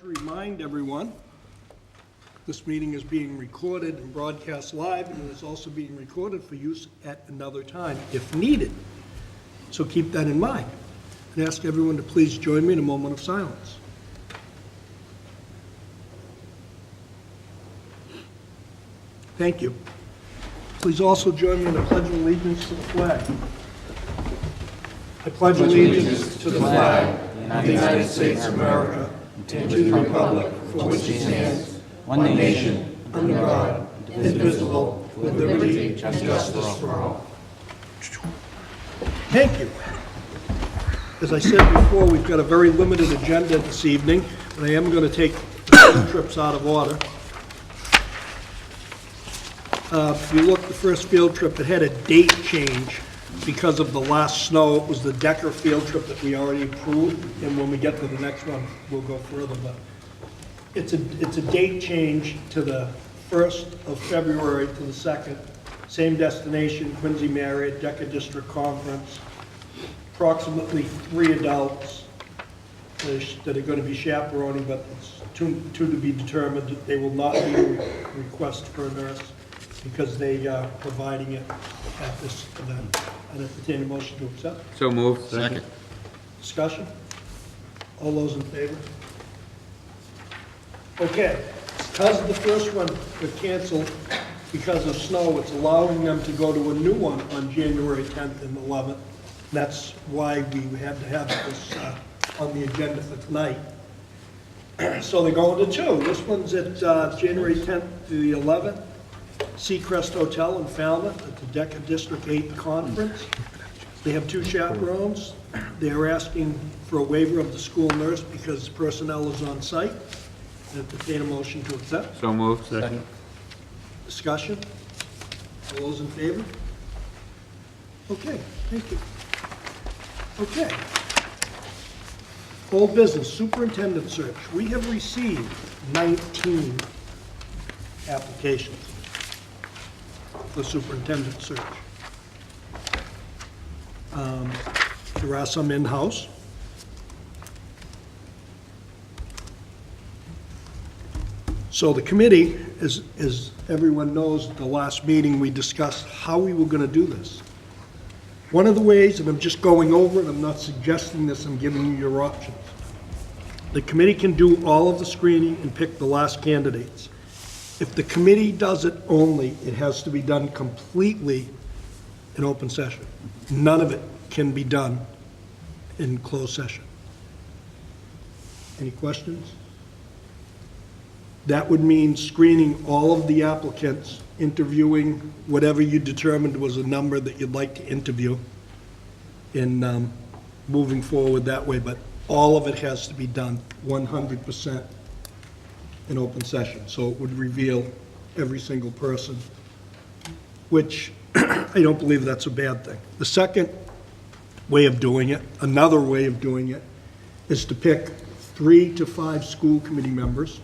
to remind everyone, this meeting is being recorded and broadcast live, and is also being recorded for use at another time if needed. So keep that in mind. And ask everyone to please join me in a moment of silence. Thank you. Please also join me in the Pledge of Allegiance to the flag. I pledge allegiance to the flag of the United States of America and to the republic for which it stands, one nation, under God, indivisible, with liberty and justice for all. Thank you. As I said before, we've got a very limited agenda this evening, but I am going to take the field trips out of order. If you look, the first field trip, it had a date change because of the last snow. It was the Decker field trip that we already approved, and when we get to the next one, we'll go further. But it's a date change to the 1st of February to the 2nd. Same destination, Quincy Marriott, Decker District Conference. Approximately 3 adults that are going to be chaperoning, but it's two to be determined. They will not be a request for a nurse because they are providing it at this event. I'd entertain a motion to accept. So moved. Second. Discussion? All those in favor? Okay, because the first one was canceled because of snow, it's allowing them to go to a new one on January 10th and 11th. That's why we had to have this on the agenda for tonight. So they're going to two. This one's at January 10th to the 11th. Seacrest Hotel in Falmouth at the Decker District 8th Conference. They have 2 chaperones. They're asking for a waiver of the school nurse because personnel is on site. Entertain a motion to accept. So moved. Second. Discussion? All those in favor? Okay, thank you. Okay. Old business, superintendent search. We have received 19 applications for superintendent search. There are some in-house. So the committee, as everyone knows, at the last meeting, we discussed how we were going to do this. One of the ways, and I'm just going over it, I'm not suggesting this, I'm giving you your options. The committee can do all of the screening and pick the last candidates. If the committee does it only, it has to be done completely in open session. None of it can be done in closed session. Any questions? That would mean screening all of the applicants, interviewing whatever you determined was a number that you'd like to interview, and moving forward that way. But all of it has to be done 100% in open session. So it would reveal every single person, which I don't believe that's a bad thing. The second way of doing it, another way of doing it, is to pick 3 to 5 school committee members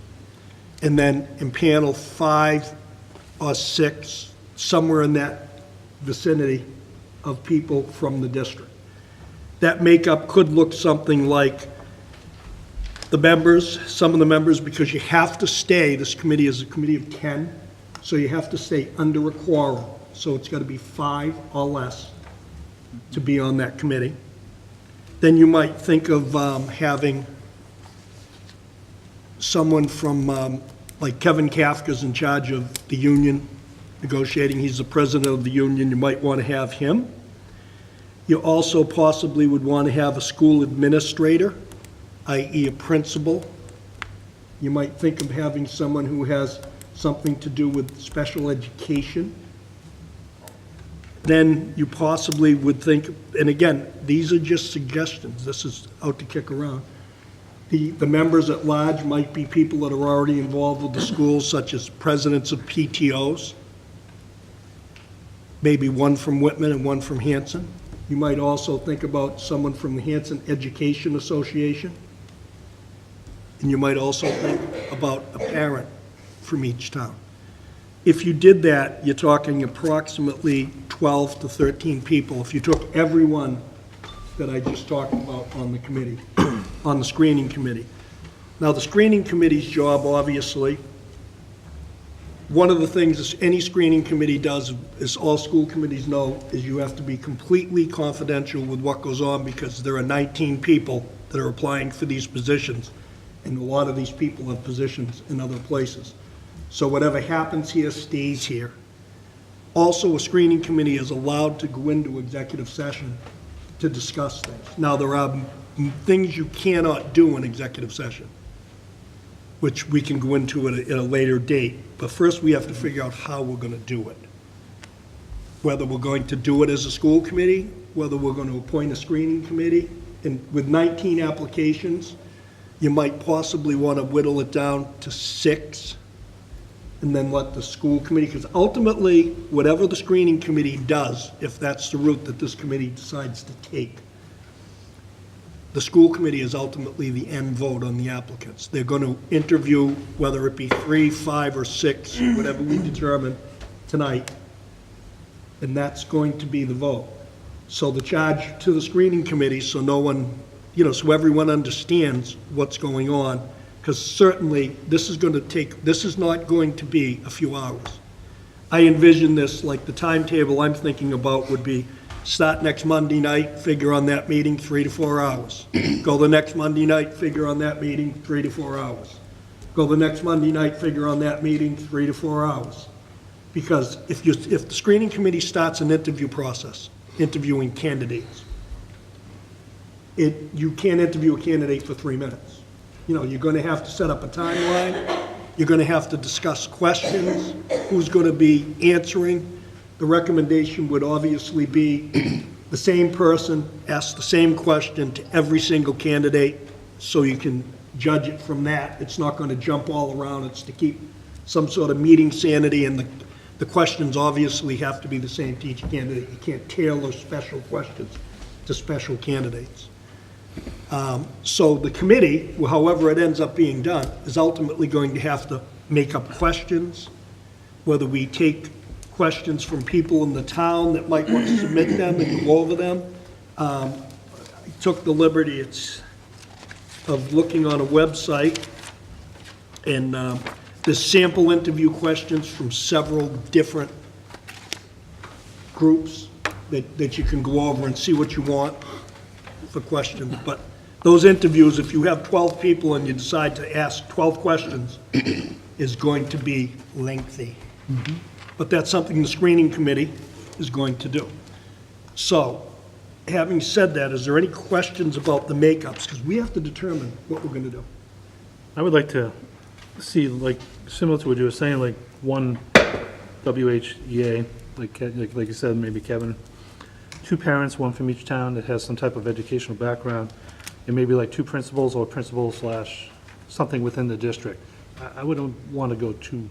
and then impanel 5 or 6, somewhere in that vicinity, of people from the district. That makeup could look something like the members, some of the members, because you have to stay, this committee is a committee of 10, so you have to stay under a quorum. So it's got to be 5 or less to be on that committee. Then you might think of having someone from, like Kevin Kafka's in charge of the union negotiating. He's the president of the union. You might want to have him. You also possibly would want to have a school administrator, i.e. a principal. You might think of having someone who has something to do with special education. Then you possibly would think, and again, these are just suggestions. This is out to kick around. The members at large might be people that are already involved with the schools, such as presidents of PTOs, maybe one from Whitman and one from Hanson. You might also think about someone from the Hanson Education Association. And you might also think about a parent from each town. If you did that, you're talking approximately 12 to 13 people. If you took everyone that I just talked about on the committee, on the screening committee. Now, the screening committee's job, obviously, one of the things any screening committee does, as all school committees know, is you have to be completely confidential with what goes on, because there are 19 people that are applying for these positions, and a lot of these people have positions in other places. So whatever happens here stays here. Also, a screening committee is allowed to go into executive session to discuss things. Now, there are things you cannot do in executive session, which we can go into at a later date. But first, we have to figure out how we're going to do it. Whether we're going to do it as a school committee, whether we're going to appoint a screening committee. And with 19 applications, you might possibly want to whittle it down to 6, and then let the school committee, because ultimately, whatever the screening committee does, if that's the route that this committee decides to take, the school committee is ultimately the end vote on the applicants. They're going to interview, whether it be 3, 5, or 6, whatever we determine tonight, and that's going to be the vote. So the charge to the screening committee, so no one, so everyone understands what's going on, because certainly this is not going to be a few hours. I envision this, like the timetable I'm thinking about would be start next Monday night, figure on that meeting 3 to 4 hours. Go the next Monday night, figure on that meeting 3 to 4 hours. Go the next Monday night, figure on that meeting 3 to 4 hours. Because if the screening committee starts an interview process, interviewing candidates, you can't interview a candidate for 3 minutes. You're going to have to set up a timeline. You're going to have to discuss questions, who's going to be answering. The recommendation would obviously be the same person asks the same question to every single candidate, so you can judge it from that. It's not going to jump all around. It's to keep some sort of meeting sanity, and the questions obviously have to be the same to each candidate. You can't tailor special questions to special candidates. So the committee, however it ends up being done, is ultimately going to have to make up questions, whether we take questions from people in the town that might want to submit them and go over them. I took the liberty of looking on a website, and there's sample interview questions from several different groups that you can go over and see what you want for questions. But those interviews, if you have 12 people and you decide to ask 12 questions, is going to be lengthy. Mm-hmm. But that's something the screening committee is going to do. So, having said that, is there any questions about the makeups? Because we have to determine what we're going to do. I would like to see, like, similar to what you were saying, like one WHEA, like you said, maybe Kevin, 2 parents, 1 from each town that has some type of educational background, and maybe like 2 principals or principals / something within the district. I wouldn't want to go too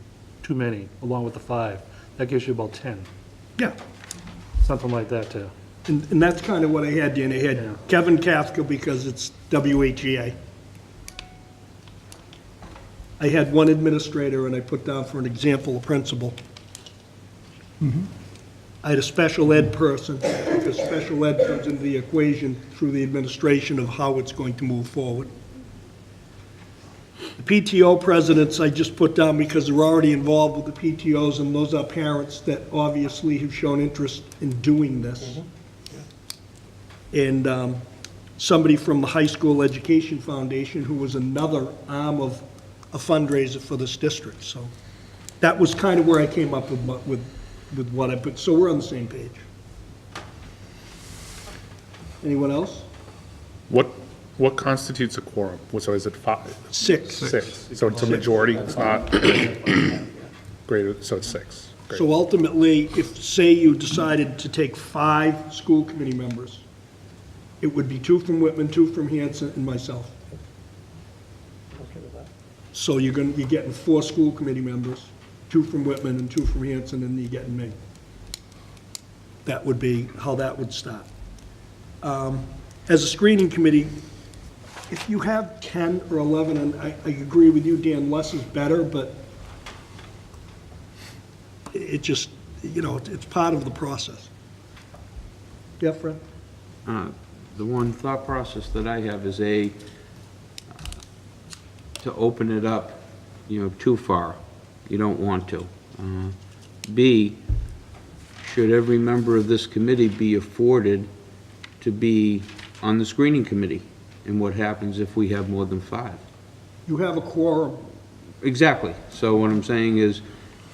many, along with the 5. That gives you about 10. Yeah. Something like that, too. And that's kind of what I had, Dan. I had Kevin Kafka because it's WHEA. I had 1 administrator, and I put down for an example a principal. Mm-hmm. I had a special ed person, because special ed comes into the equation through the administration of how it's going to move forward. The PTO presidents I just put down because they're already involved with the PTOs, and those are parents that obviously have shown interest in doing this. Mm-hmm. And somebody from the High School Education Foundation, who was another arm of a fundraiser for this district. So that was kind of where I came up with what I put. So we're on the same page. Anyone else? What constitutes a quorum? So is it 5? 6. 6. So it's a majority. It's not greater. So it's 6. Great. So ultimately, if, say, you decided to take 5 school committee members, it would be 2 from Whitman, 2 from Hanson, and myself. So you're getting 4 school committee members, 2 from Whitman and 2 from Hanson, and you're getting me. That would be how that would start. As a screening committee, if you have 10 or 11, and I agree with you, Dan, less is better, but it just, it's part of the process. Yeah, Fred? The one thought process that I have is to open it up, too far. You don't want to. B, should every member of this committee be afforded to be on the screening committee? And what happens if we have more than 5? You have a quorum. Exactly. So what I'm saying is,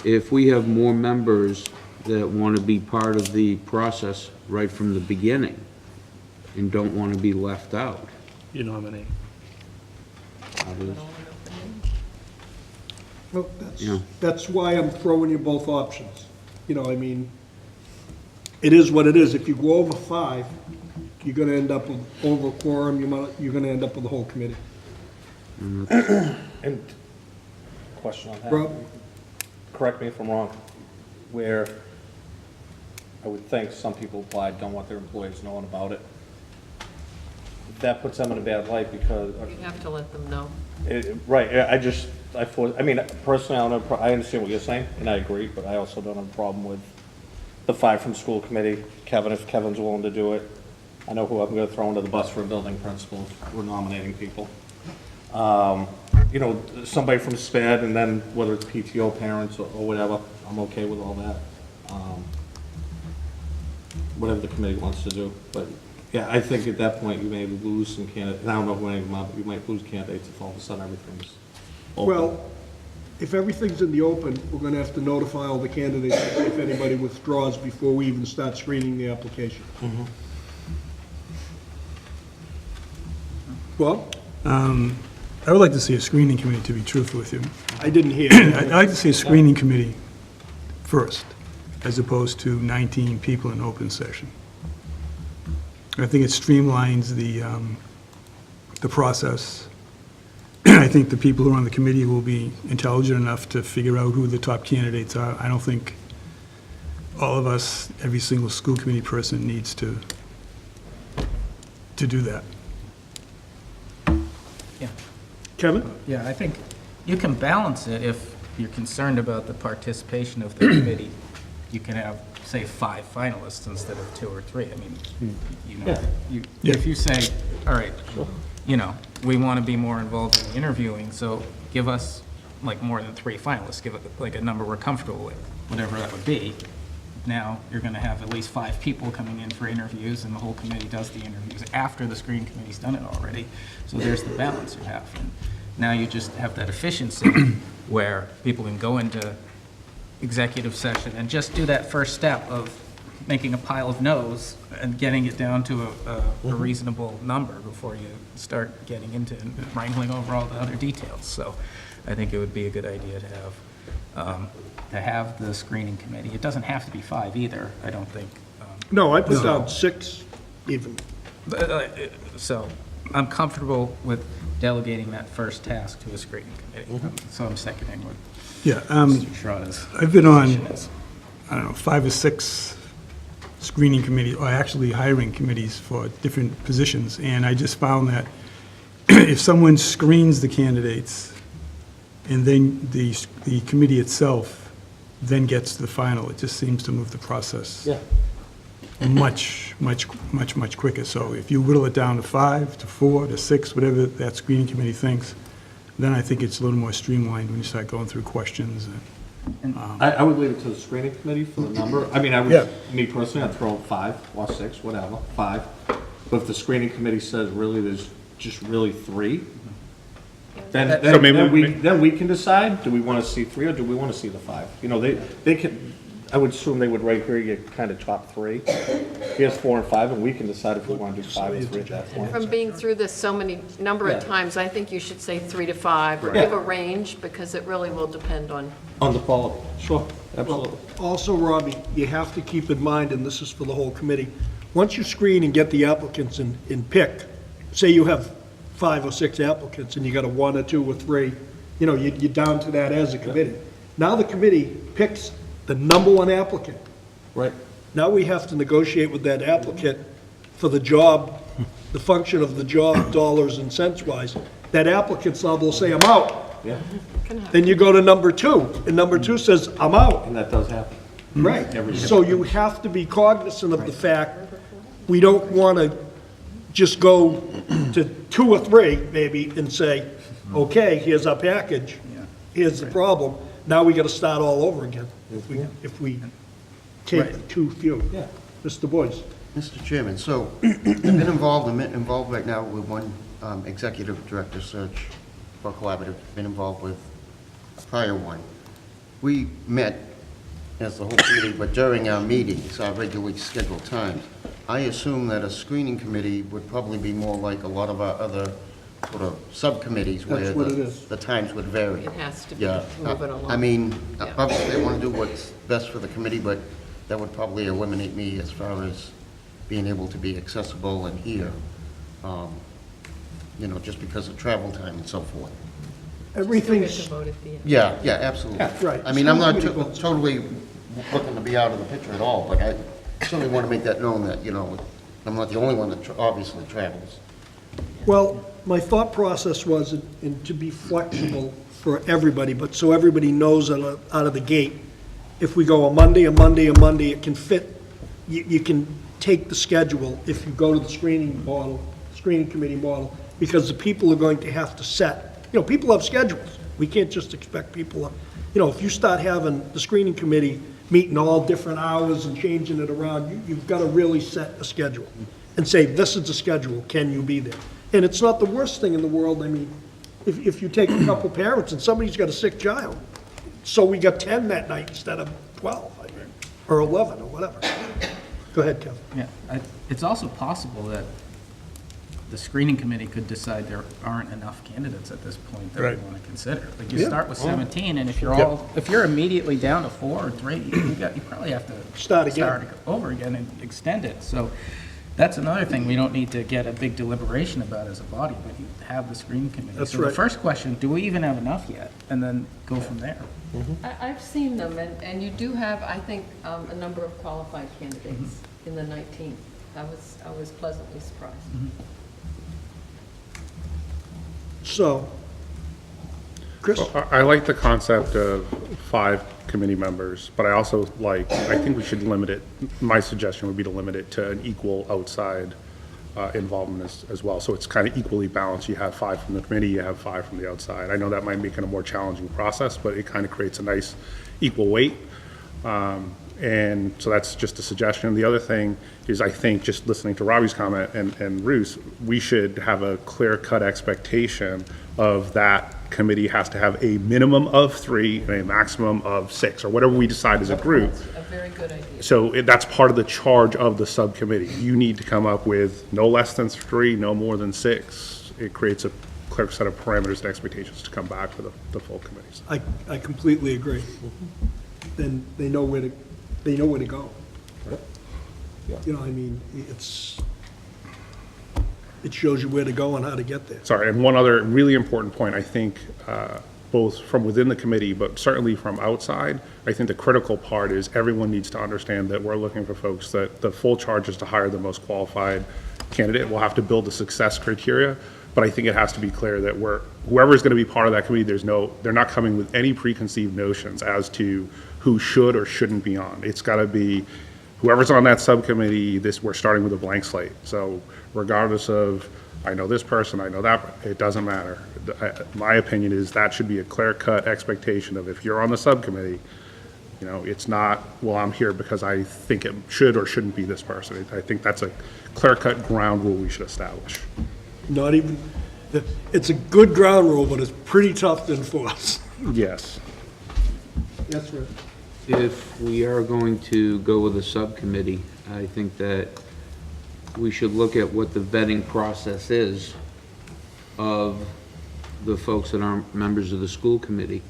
if we have more members that want to be part of the process right from the beginning and don't want to be left out, You nominate. how does, Well, Yeah. that's why I'm throwing you both options. It is what it is. If you go over 5, you're gonna end up with over quorum, you're gonna end up with the whole committee. And question on that. Rob? Correct me if I'm wrong, where I would think some people applied, don't want their employees knowing about it. That puts them in a bad light because, You have to let them know. right, I mean, personally, I understand what you're saying, and I agree, but I also don't have a problem with the 5 from school committee. Kevin, if Kevin's willing to do it. I know who I'm gonna throw under the bus for a building principal, if we're nominating people. Somebody from SPED, and then whether it's PTO parents or whatever, I'm okay with all that. Whatever the committee wants to do, but, yeah, I think at that point, you may lose some candidates, and I don't know who any of them are, but you might lose candidates if all of a sudden everything's open. Well, if everything's in the open, we're gonna have to notify all the candidates if anybody withdraws before we even start screening the application. Well, I would like to see a screening committee, to be truthful with you. I didn't hear. I'd like to see a screening committee first, as opposed to 19 people in open session. I think it streamlines the process. I think the people who are on the committee will be intelligent enough to figure out who the top candidates are. I don't think all of us, every single school committee person needs to do that. Yeah, Kevin? yeah, I think you can balance it if you're concerned about the participation of the committee. You can have, say, 5 finalists instead of 2 or 3. I mean, if you say, all right, we want to be more involved in the interviewing, so give us like more than 3 finalists, give it like a number we're comfortable with, whatever that would be. Now, you're going to have at least 5 people coming in for interviews, and the whole committee does the interviews after the screening committee's done it already. So there's the balance you have. And now you just have that efficiency where people can go into executive session and just do that first step of making a pile of no's and getting it down to a reasonable number before you start getting into wrangling over all the other details. So I think it would be a good idea to have the screening committee. It doesn't have to be 5 either, I don't think. No, I put down 6 even. So I'm comfortable with delegating that first task to a screening committee. So I'm seconding what Yeah, Mr. Schroeder's I've been on, position is. I don't know, 5 or 6 screening committee, or actually hiring committees for different positions, and I just found that if someone screens the candidates, and then the committee itself then gets to the final, it just seems to move the process much quicker. So if you whittle it down to 5, to 4, to 6, whatever that screening committee thinks, then I think it's a little more streamlined when you start going through questions. I would leave it to the screening committee for the number. I mean, Yeah. me personally, I'd throw 5 or 6, whatever, 5. But if the screening committee says really there's just really 3, then we can decide, do we want to see 3 or do we want to see the 5? They can, I would assume they would right here, you kind of top 3. Here's 4 and 5, and we can decide if we want to do 5 or 3 at that point. From being through this number of times, I think you should say 3 to 5, or give a range, because it really will depend on. On the quality, sure, absolutely. Also, Robbie, you have to keep in mind, and this is for the whole committee, once you screen and get the applicants and pick, say you have 5 or 6 applicants and you got a 1 or 2 or 3, you're down to that as a committee. Now the committee picks the number 1 applicant. Right. Now we have to negotiate with that applicant for the job, the function of the job, dollars and cents wise. That applicant's now will say, I'm out. Yeah, Then you go to number 2, and number 2 says, I'm out. and that does happen. Right. So you have to be cognizant of the fact, we don't want to just go to 2 or 3, maybe, and say, okay, here's our package, here's the problem, now we gotta start all over again, if we take too few. Yeah. Mr. Boyce? Mr. Chairman, so I've been involved, I'm involved right now with one executive director search for collaborative, been involved with a prior one. We met as the whole committee, but during our meetings, our regularly scheduled times, I assume that a screening committee would probably be more like a lot of our other sort of subcommittees where That's what it is. the times would vary. It has to be, Yeah. to move it along. I mean, Yeah. obviously, I want to do what's best for the committee, but that would probably eliminate me as far as being able to be accessible and here, just because of travel time and so forth. Everything's, Still get to vote at the end. Yeah, absolutely. right. I mean, I'm not School committee votes. totally looking to be out of the picture at all, but I certainly want to make that known that, I'm not the only one that obviously travels. Well, my thought process was, and to be flexible for everybody, but so everybody knows out of the gate, if we go a Monday, it can fit, you can take the schedule if you go to the screening committee model, because the people are going to have to set, people have schedules. We can't just expect people, if you start having the screening committee meeting all different hours and changing it around, you've got to really set a schedule and say, this is the schedule, can you be there? And it's not the worst thing in the world. I mean, if you take a couple parents and somebody's got a sick child, so we got 10 that night instead of 12, or 11, or whatever. Go ahead, Kevin. Yeah, it's also possible that the screening committee could decide there aren't enough candidates at this point that we Right. want to consider. Like, you Yeah. start with 17, and if you're immediately down to 4 or 3, you probably have to Start again. start over again and extend it. So that's another thing we don't need to get a big deliberation about as a body, but you have the screening committee. That's So the right. first question, do we even have enough yet? And then go from there. I've seen them, and you do have, I think, a number of qualified candidates in the 19th. I was pleasantly surprised. So, Chris? I like the concept of 5 committee members, but I think we should limit it, my suggestion would be to limit it to an equal outside involvement as well, so it's kind of equally balanced. You have 5 from the committee, you have 5 from the outside. I know that might make it a more challenging process, but it kind of creates a nice equal weight. And so that's just a suggestion. The other thing is, I think, just listening to Robbie's comment and Ruth's, we should have a clear-cut expectation of that committee has to have a minimum of 3 and a maximum of 6, or whatever we decide as a group. That's a very good idea. So that's part of the charge of the subcommittee. You need to come up with no less than 3, no more than 6. It creates a clear set of parameters and expectations to come back for the full committees. I completely agree. Then they know where to go. I mean, it shows you where to go and how to get there. Sorry, and one other really important point, I think, both from within the committee, but certainly from outside, I think the critical part is everyone needs to understand that we're looking for folks that the full charge is to hire the most qualified candidate. We'll have to build the success criteria, but I think it has to be clear that whoever's going to be part of that committee, they're not coming with any preconceived notions as to who should or shouldn't be on. It's got to be whoever's on that subcommittee, we're starting with a blank slate. So regardless of, I know this person, I know that, it doesn't matter. My opinion is that should be a clear-cut expectation of if you're on the subcommittee, it's not, well, I'm here because I think it should or shouldn't be this person. I think that's a clear-cut ground rule we should establish. Not even, it's a good ground rule, but it's pretty tough to enforce. Yes. That's right. If we are going to go with a subcommittee, I think that we should look at what the vetting process is of the folks that aren't members of the school committee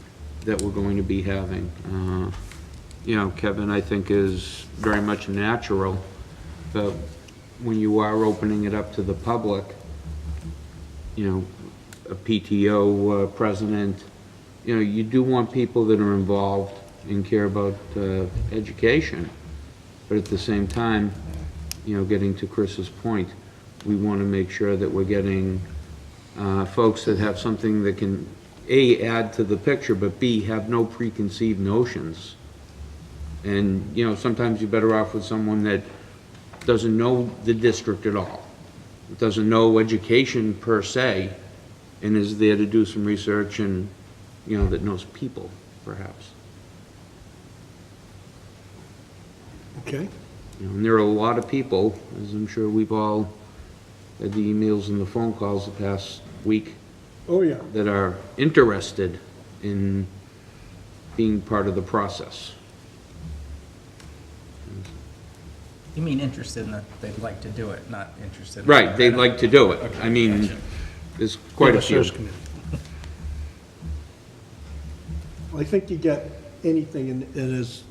that we're going to be having. Kevin, I think, is very much natural, but when you are opening it up to the public, a PTO president, you do want people that are involved and care about education, but at the same time, getting to Chris's point, we want to make sure that we're getting folks that have something that can, A, add to the picture, but B, have no preconceived notions. And, sometimes you're better off with someone that doesn't know the district at all, doesn't know education per se, and is there to do some research and, that knows people, perhaps. Okay? And there are a lot of people, as I'm sure we've all had the emails and the phone calls the past week, Oh, yeah. that are interested in being part of the process. You mean interested in that they'd like to do it, not interested in... Right, they'd like to do it. I mean, there's quite a few. Search committee. I think you get anything, and as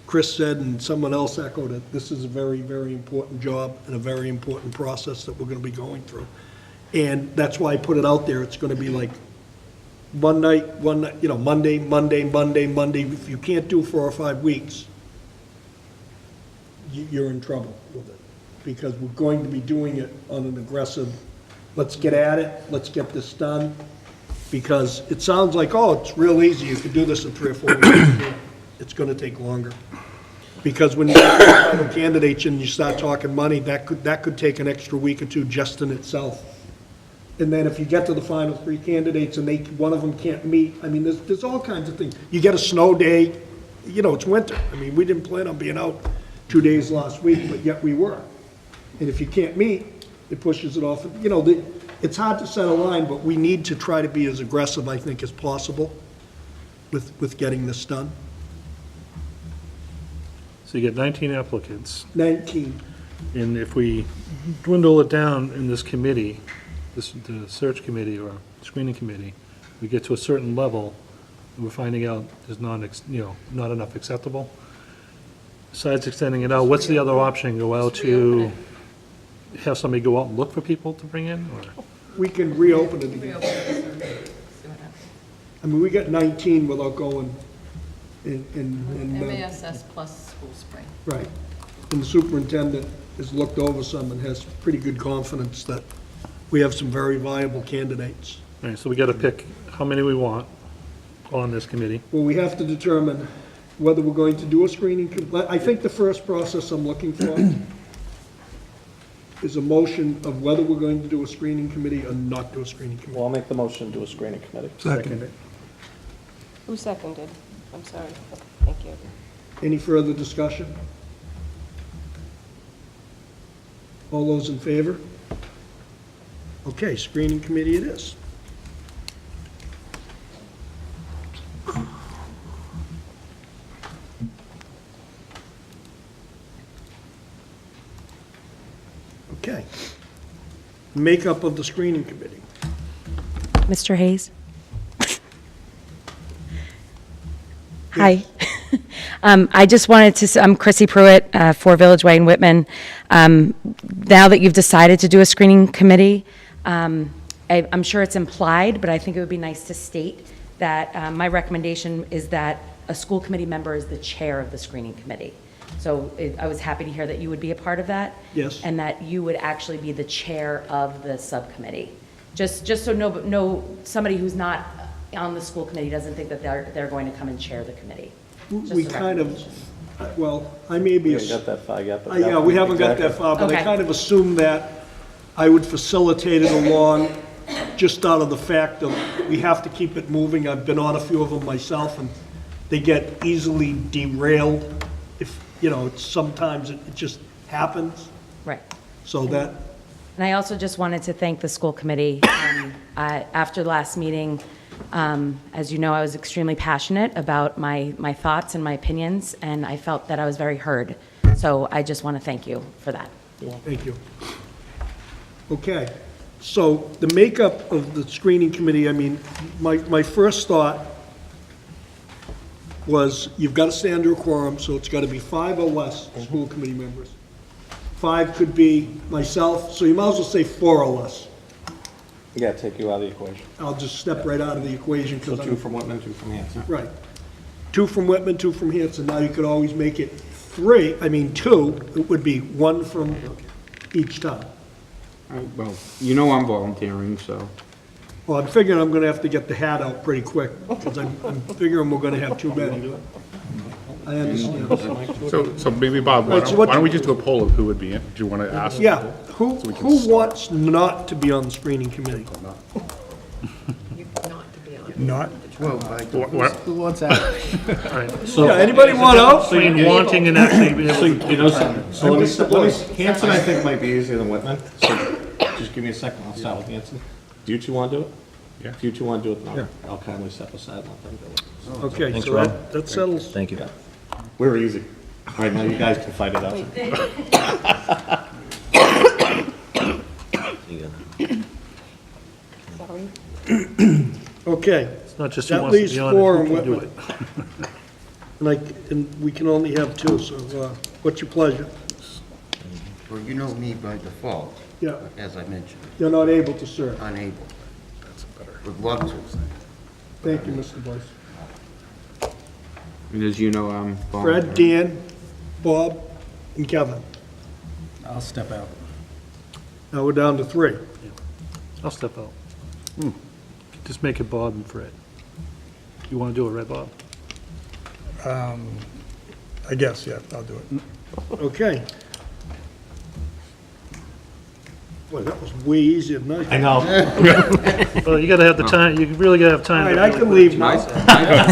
Chris said and someone else echoed it, this is a very, very important job and a very important process that we're gonna be going through. And that's why I put it out there, it's gonna be like one night, Monday. If you can't do 4 or 5 weeks, you're in trouble with it. Because we're going to be doing it on an aggressive, let's get at it, let's get this done. Because it sounds like, oh, it's real easy, you could do this in 3 or 4 weeks. It's gonna take longer. Because when you get to the final candidates and you start talking money, that could take an extra week or 2 just in itself. And then if you get to the final 3 candidates and one of them can't meet, I mean, there's all kinds of things. You get a snow day, it's winter. I mean, we didn't plan on being out 2 days last week, but yet we were. And if you can't meet, it pushes it off. It's hard to set a line, but we need to try to be as aggressive, I think, as possible with getting this done. So you get 19 applicants, 19. and if we dwindle it down in this committee, the search committee or screening committee, we get to a certain level, and we're finding out there's not enough acceptable. Besides extending it out, what's the other option? Go out to have somebody go out and look for people to bring in, or? We can reopen it again. Reopen the survey, see what happens. I mean, we got 19 without going in. MASs plus school spring. Right. And the superintendent has looked over some and has pretty good confidence that we have some very viable candidates. All right, so we got to pick how many we want on this committee. Well, we have to determine whether we're going to do a screening. I think the first process I'm looking for is a motion of whether we're going to do a screening committee or not do a screening committee. Well, I'll make the motion to do a screening committee. Second. Who seconded? I'm sorry. Thank you. Any further discussion? All those in favor? Okay, screening committee it is. Okay. Makeup of the screening committee. Mr. Hayes? Hi. I just wanted to, I'm Chrissy Pruitt, 4 Village Way in Whitman. Now that you've decided to do a screening committee, I'm sure it's implied, but I think it would be nice to state that my recommendation is that a school committee member is the chair of the screening committee. So I was happy to hear that you would be a part of that. Yes. And that you would actually be the chair of the subcommittee. Just so somebody who's not on the school committee doesn't think that they're going to come and chair the committee. We kind of, well, I may be. We haven't got that far yet, but. Yeah, we haven't got that far, but I Okay. kind of assumed that I would facilitate it along just out of the fact of we have to keep it moving. I've been on a few of them myself, and they get easily derailed if, sometimes it just happens. Right. So that, And I also just wanted to thank the school committee. After the last meeting, as you know, I was extremely passionate about my thoughts and my opinions, and I felt that I was very heard. So I just want to thank you for that. thank you. Okay, so the makeup of the screening committee, I mean, my first thought was you've got to stay under a quorum, so it's got to be 5 or less school committee members. 5 could be myself, so you might as well say 4 or less. Yeah, take you out of the equation. I'll just step right out of the equation So because 2 from Whitman, 2 from Hanson. Right. 2 from Whitman, 2 from Hanson. Now you could always make it 2. It would be 1 from each town. Well, I'm volunteering, so. Well, I'm figuring I'm going to have to get the hat out pretty quick because I'm figuring we're going to have too many. I understand. So maybe, Bob, Right, so what- why don't we just do a poll of who would be in? Do you want to ask? Yeah, who So we can who start. wants not to be on the screening committee? You not to be on it. Not, Well, by Who wants that? All right. So, Yeah, anybody want out? So you're wanting and actually be so, able to. you know, so let me, Hanson I think might be easier than Whitman, so just give me a second, I'll start with Hanson. Do you two want to do it? Yeah. If you two want to do it, no, I'll kindly step aside and let them do it. Okay, Thanks, so Rob. that settles. Thank you. We're easy. All right, now you guys can fight it out. Okay, It's not just who that wants to leaves be on four it, and who can do it. Whitman. And we can only have two, so what's your pleasure? Well, you know me by default, Yeah, as I mentioned, you're not able to serve. unable. Would love to. Thank you, Mr. Boyce. And as you know, I'm Fred, Dan, Bob, and Kevin. I'll step out. Now we're down to three. I'll step out. Just make it Bob and Fred. You want to do it, right, Bob? I guess, yeah, I'll do it. Okay. Boy, that was way easier than I I thought. know. Well, you gotta have the time, you really gotta have All time. right, to I really can put leave it now.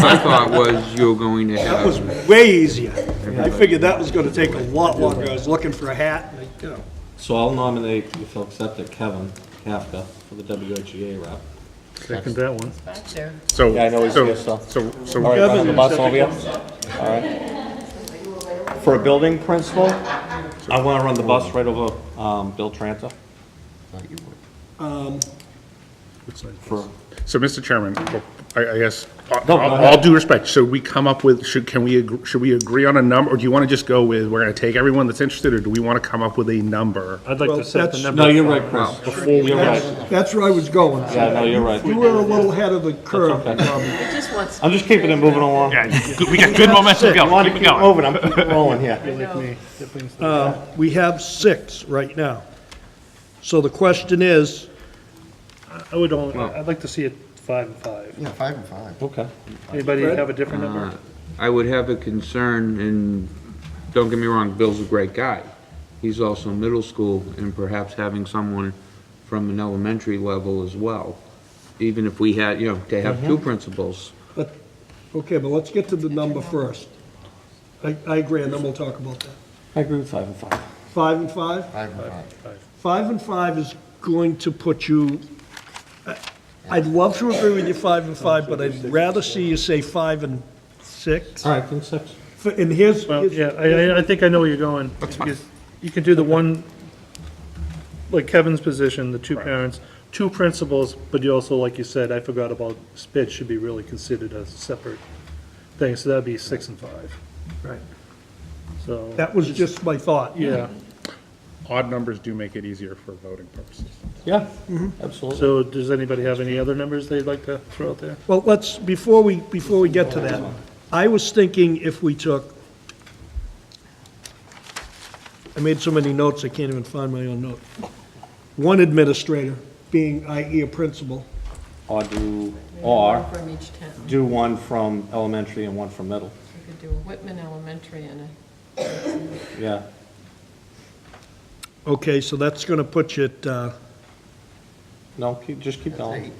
My thought was you were going to That was have, way easier. I figured that was gonna take a lot longer. I was looking for a hat, and you know. So I'll nominate, if you'll accept it, Kevin Kafka for the WHEA rep. Second that one. Back there. So, Yeah, I know he's so, here, so. so, All right, run on the bus over here. All right. For a building principal, I want to run the bus right over Bill Tranter. For, so, Mr. Chairman, I guess, go ahead. all due respect, should we come up with, should we agree on a number, or do you want to just go with, we're going to take everyone that's interested, or do we want to come up with a number? I'd like Well, to set the that's- number. no, you're right, Chris. Before we. You're right. That's where I was going. Yeah, no, you're right. You were a little ahead of the curve. okay. It just wants. I'm just keeping it moving along. We got good momentum, I want to keep moving, I'm keeping rolling here. Like me. Get things done. We have 6 right now. So the question is, I would only, I'd like to see it 5 and 5. Yeah, 5 and 5. Okay. Anybody Fred? have a different number? I would have a concern, and don't get me wrong, Bill's a great guy. He's also middle school, and perhaps having someone from an elementary level as well. Even if we had, to have two principals. okay, but let's get to the number first. I agree, and then we'll talk about that. I agree with 5 and 5. 5 and 5? 5 and 5. 5 and 5 is going to put you, I'd love to agree with you 5 and 5, but I'd rather see you say 5 and 6. All right, then 6. And here's, Well, yeah, I think I know where you're going. Because you can do the one, like Kevin's position, the two parents, two principals, but you also, like you said, I forgot about sped should be really considered a separate thing, so that'd be 6 and 5. right, So, that was just my thought. yeah, Odd numbers do make it easier for voting purposes. Yeah, absolutely. so does anybody have any other numbers they'd like to throw out there? Well, let's, before we get to that, I was thinking if we took, I made so many notes, I can't even find my own note. One administrator, being i.e. a principal, Or do, One or from each town. do one from elementary and one from middle. You could do a Whitman Elementary and a, Yeah. okay, so that's gonna put you at, No, just keep going.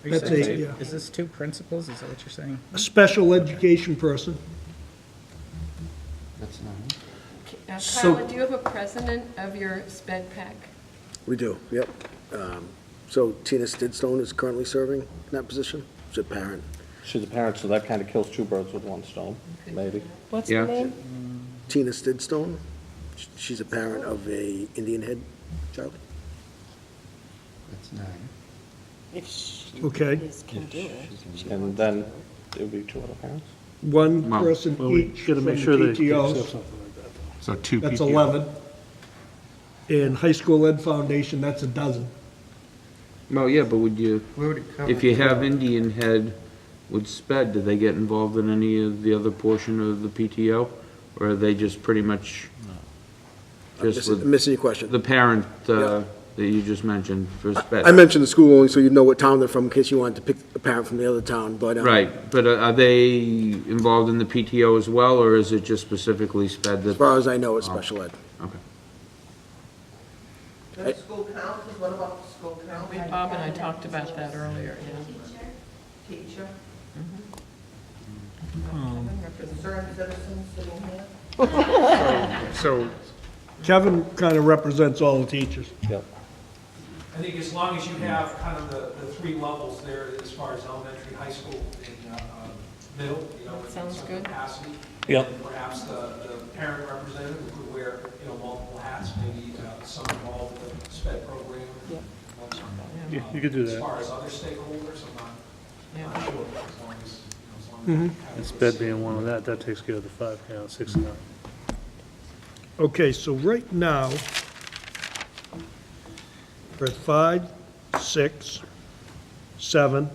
Are you That's saying 8, two- yeah. Is this two principals? Is that what you're saying? a special education person. That's 9. So- Kyla, do you have a president of your sped pack? We do, yep. So Tina Stidstone is currently serving in that position. She's a parent. She's a parent, so that kind of kills two birds with one stone, maybe. What's Yeah. the name? Tina Stidstone, she's a parent of a Indian Head child. That's 9. If she Okay. can do it. And then it would be two other parents. One Wow. person Well, we each gotta from make the sure they accept PTOs. something like that, though. So 2 That's PTO. 11. And High School Ed Foundation, that's a dozen. Well, yeah, but would you, We already covered if you have that. Indian Head with SPED, do they get involved in any of the other portion of the PTO? Or are they just pretty much just with Missing your question. the parent that you just mentioned for SPED? I mentioned the school only so you know what town they're from in case you wanted to pick a parent from the other town, but. Right, but are they involved in the PTO as well, or is it just specifically SPED As that? far as I know, it's special ed. Okay. The school council, what about the school council? Bob and I talked about that earlier, yeah. Teacher, Representative. concerned citizens sitting here? So, Kevin kind of represents all the teachers. Yep. I think as long as you have kind of the three levels there, as far as elementary, high school, and middle, you know, in Sounds some good. capacity. Yep. And perhaps the parent representative who could wear, you know, multiple hats, maybe some involved with the SPED program. Yep. Yeah, you could do As that. far as other stakeholders, I'm not sure, as long as, you know, as long as. And sped being one of that takes care of the 5 count, 6 count. Okay, so right now, we're at 5, 6, 7.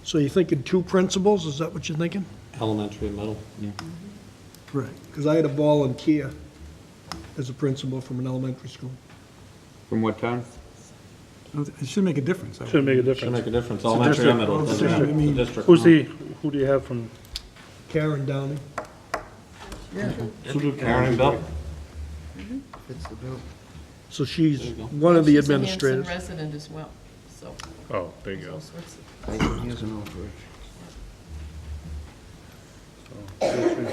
So you're thinking 2 principals, is that what you're thinking? Elementary and middle. Right. Because I had a volunteer as a principal from an elementary school. From what town? It should make a difference. Shouldn't make a Should difference. make a difference, elementary and middle, doesn't matter, I mean- the district. Who do you have from, Karen Downing. Karen and Bill? Fits the bill. So she's one of the She's a Hanson administrators. resident as well, so. oh, there you go. all sorts of- Here's an offer.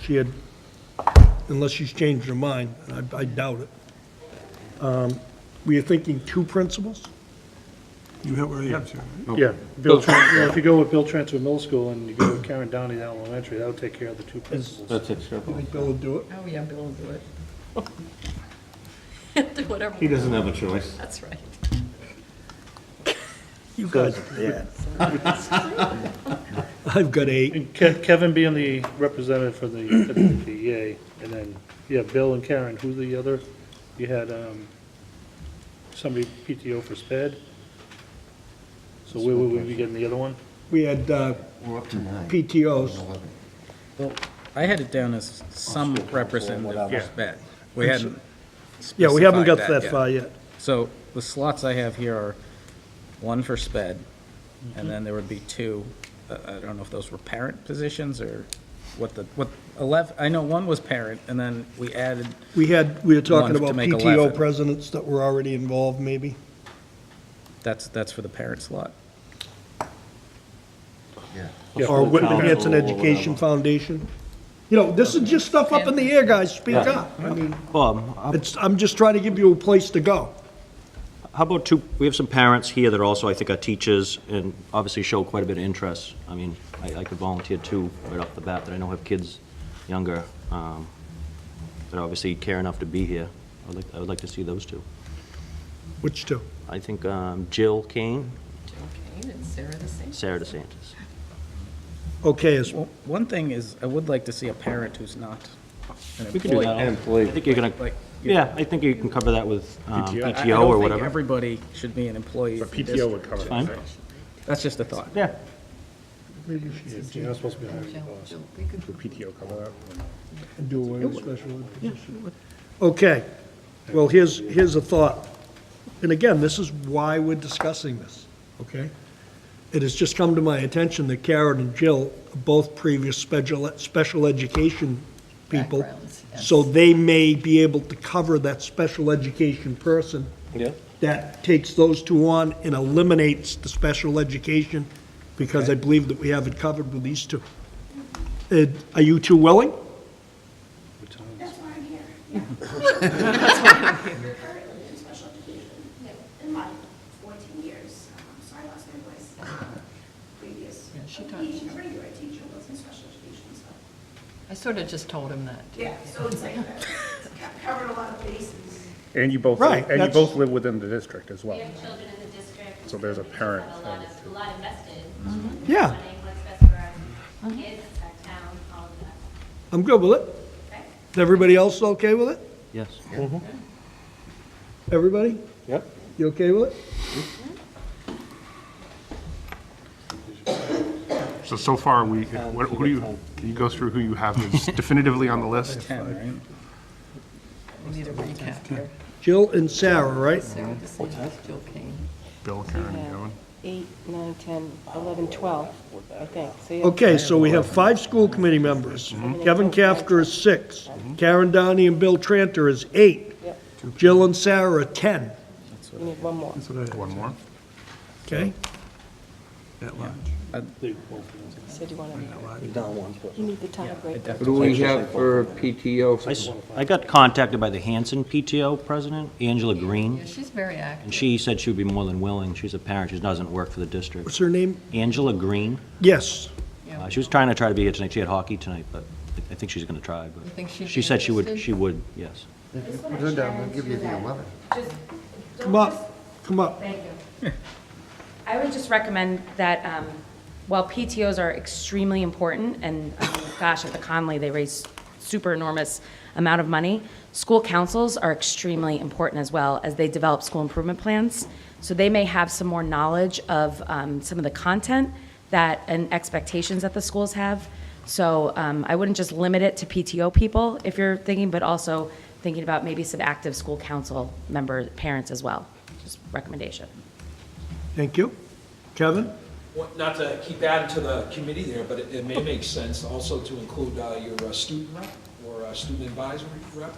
She had, unless she's changed her mind, and I doubt it. We are thinking 2 principals? You have, already have to. yeah, if you go with Bill Trent to a middle school and you go with Karen Downey down elementary, that'll take care of the 2 principals. That takes care of You it. think Bill would do it? Oh, yeah, Bill will do it. Do whatever. He doesn't have a choice. That's right. You guys are bad. I've got 8. And Kevin being the representative for the EA, and then, yeah, Bill and Karen, who's the other? You had, somebody PTO for sped. So where would we be getting the other one? We had We're up to 9. PTOs. 11. Well, I had it down as some representative for whatever. SPED. We hadn't Yeah, we haven't got specified that far yet. So the slots I have here are 1 for SPED, and then there would be 2, I don't know if those were parent positions or what 11, I know 1 was parent, and then we added, We were talking One to about make PTO 11. presidents that were already involved, maybe. that's for the parent slot. Yeah. Or School Whitman council Hanson or Education whatever. Foundation. You know, this is just stuff up in the air, guys, speak Yeah. up. I mean, Bob, I'm just trying to give you a place to go. how about we have some parents here that also, I think, are teachers and obviously show quite a bit of interest. I mean, I could volunteer 2 right off the bat that I know have kids younger, that obviously care enough to be here. I would like to see those 2. Which 2? I think Jill Kane, Jill Kane and Sarah DeSantis. Sarah DeSantis. Okay, Well, one thing is, I would like to see a parent who's not an We can do employee. that. And employee. I think you're gonna, Like, yeah, I think you can cover that with PTO. I PTO or don't think whatever. everybody should be an employee. But of the PTO would district. cover Fine. that. That's just a thought. Yeah. You're not supposed to be hiring Jill, boss. Jill, we could Would PTO cover that? do away with special ed position. Okay, well, here's a thought. And again, this is why we're discussing this, okay? It has just come to my attention that Karen and Jill are both previous special education people. backgrounds, yes. So they may be able to cover that special education person Yeah. that takes those 2 on and eliminates the special education, because I believe that we have it covered with these 2. Are you 2 willing? That's why I'm here, yeah. Currently in special education, in my 14 years, so I lost my voice. Previous, Yeah, she taught- a regular teacher was in special education, so. I sort of just told him that. Yeah, so it's like, covered a lot of bases. And you both, Right, and you that's- both live within the district as well. We have children in the district. So there's a parent Have a lot invested. Yeah. Planning what's best for our kids, our town, all of that. I'm good with it. Okay? Is everybody else okay with it? Yes. Everybody? Yep. You okay with it? So far, who do you, can you go through who you have is definitively on the list? 10, right? We need a recap here. Jill and Sarah, right? Sarah DeSantis, Jill Kane. Bill, Karen, and Joan. 8, 9, 10, 11, 12, I think. So you have Okay, so we have 5 school committee members. Kevin Kafka is 6. Karen Downey and Bill Tranter is 8. Yep. Jill and Sarah are 10. You need one more. One more? Okay? Said you wanted you need the tiebreaker. What do we have for PTO? I got contacted by the Hanson PTO president, Angela Green, Yeah, she's very active. and she said she would be more than willing. She's a parent, she doesn't work for the district. What's her name? Angela Green. Yes. She was trying to be here tonight. She had hockey tonight, but I think she's going to try. You But think she'd she be said she would. interested? She would. Yes. Good, I'll give you the 11. Come up, come up. Thank you. I would just recommend that, while PTOs are extremely important, and, gosh, at the Conley, they raise super enormous amount of money, school councils are extremely important as well, as they develop school improvement plans. So they may have some more knowledge of some of the content that, and expectations that the schools have. So I wouldn't just limit it to PTO people, if you're thinking, but also thinking about maybe some active school council member, parents as well. Just recommendation. Thank you. Kevin? Well, not to keep adding to the committee there, but it may make sense also to include your student rep or a student advisory rep,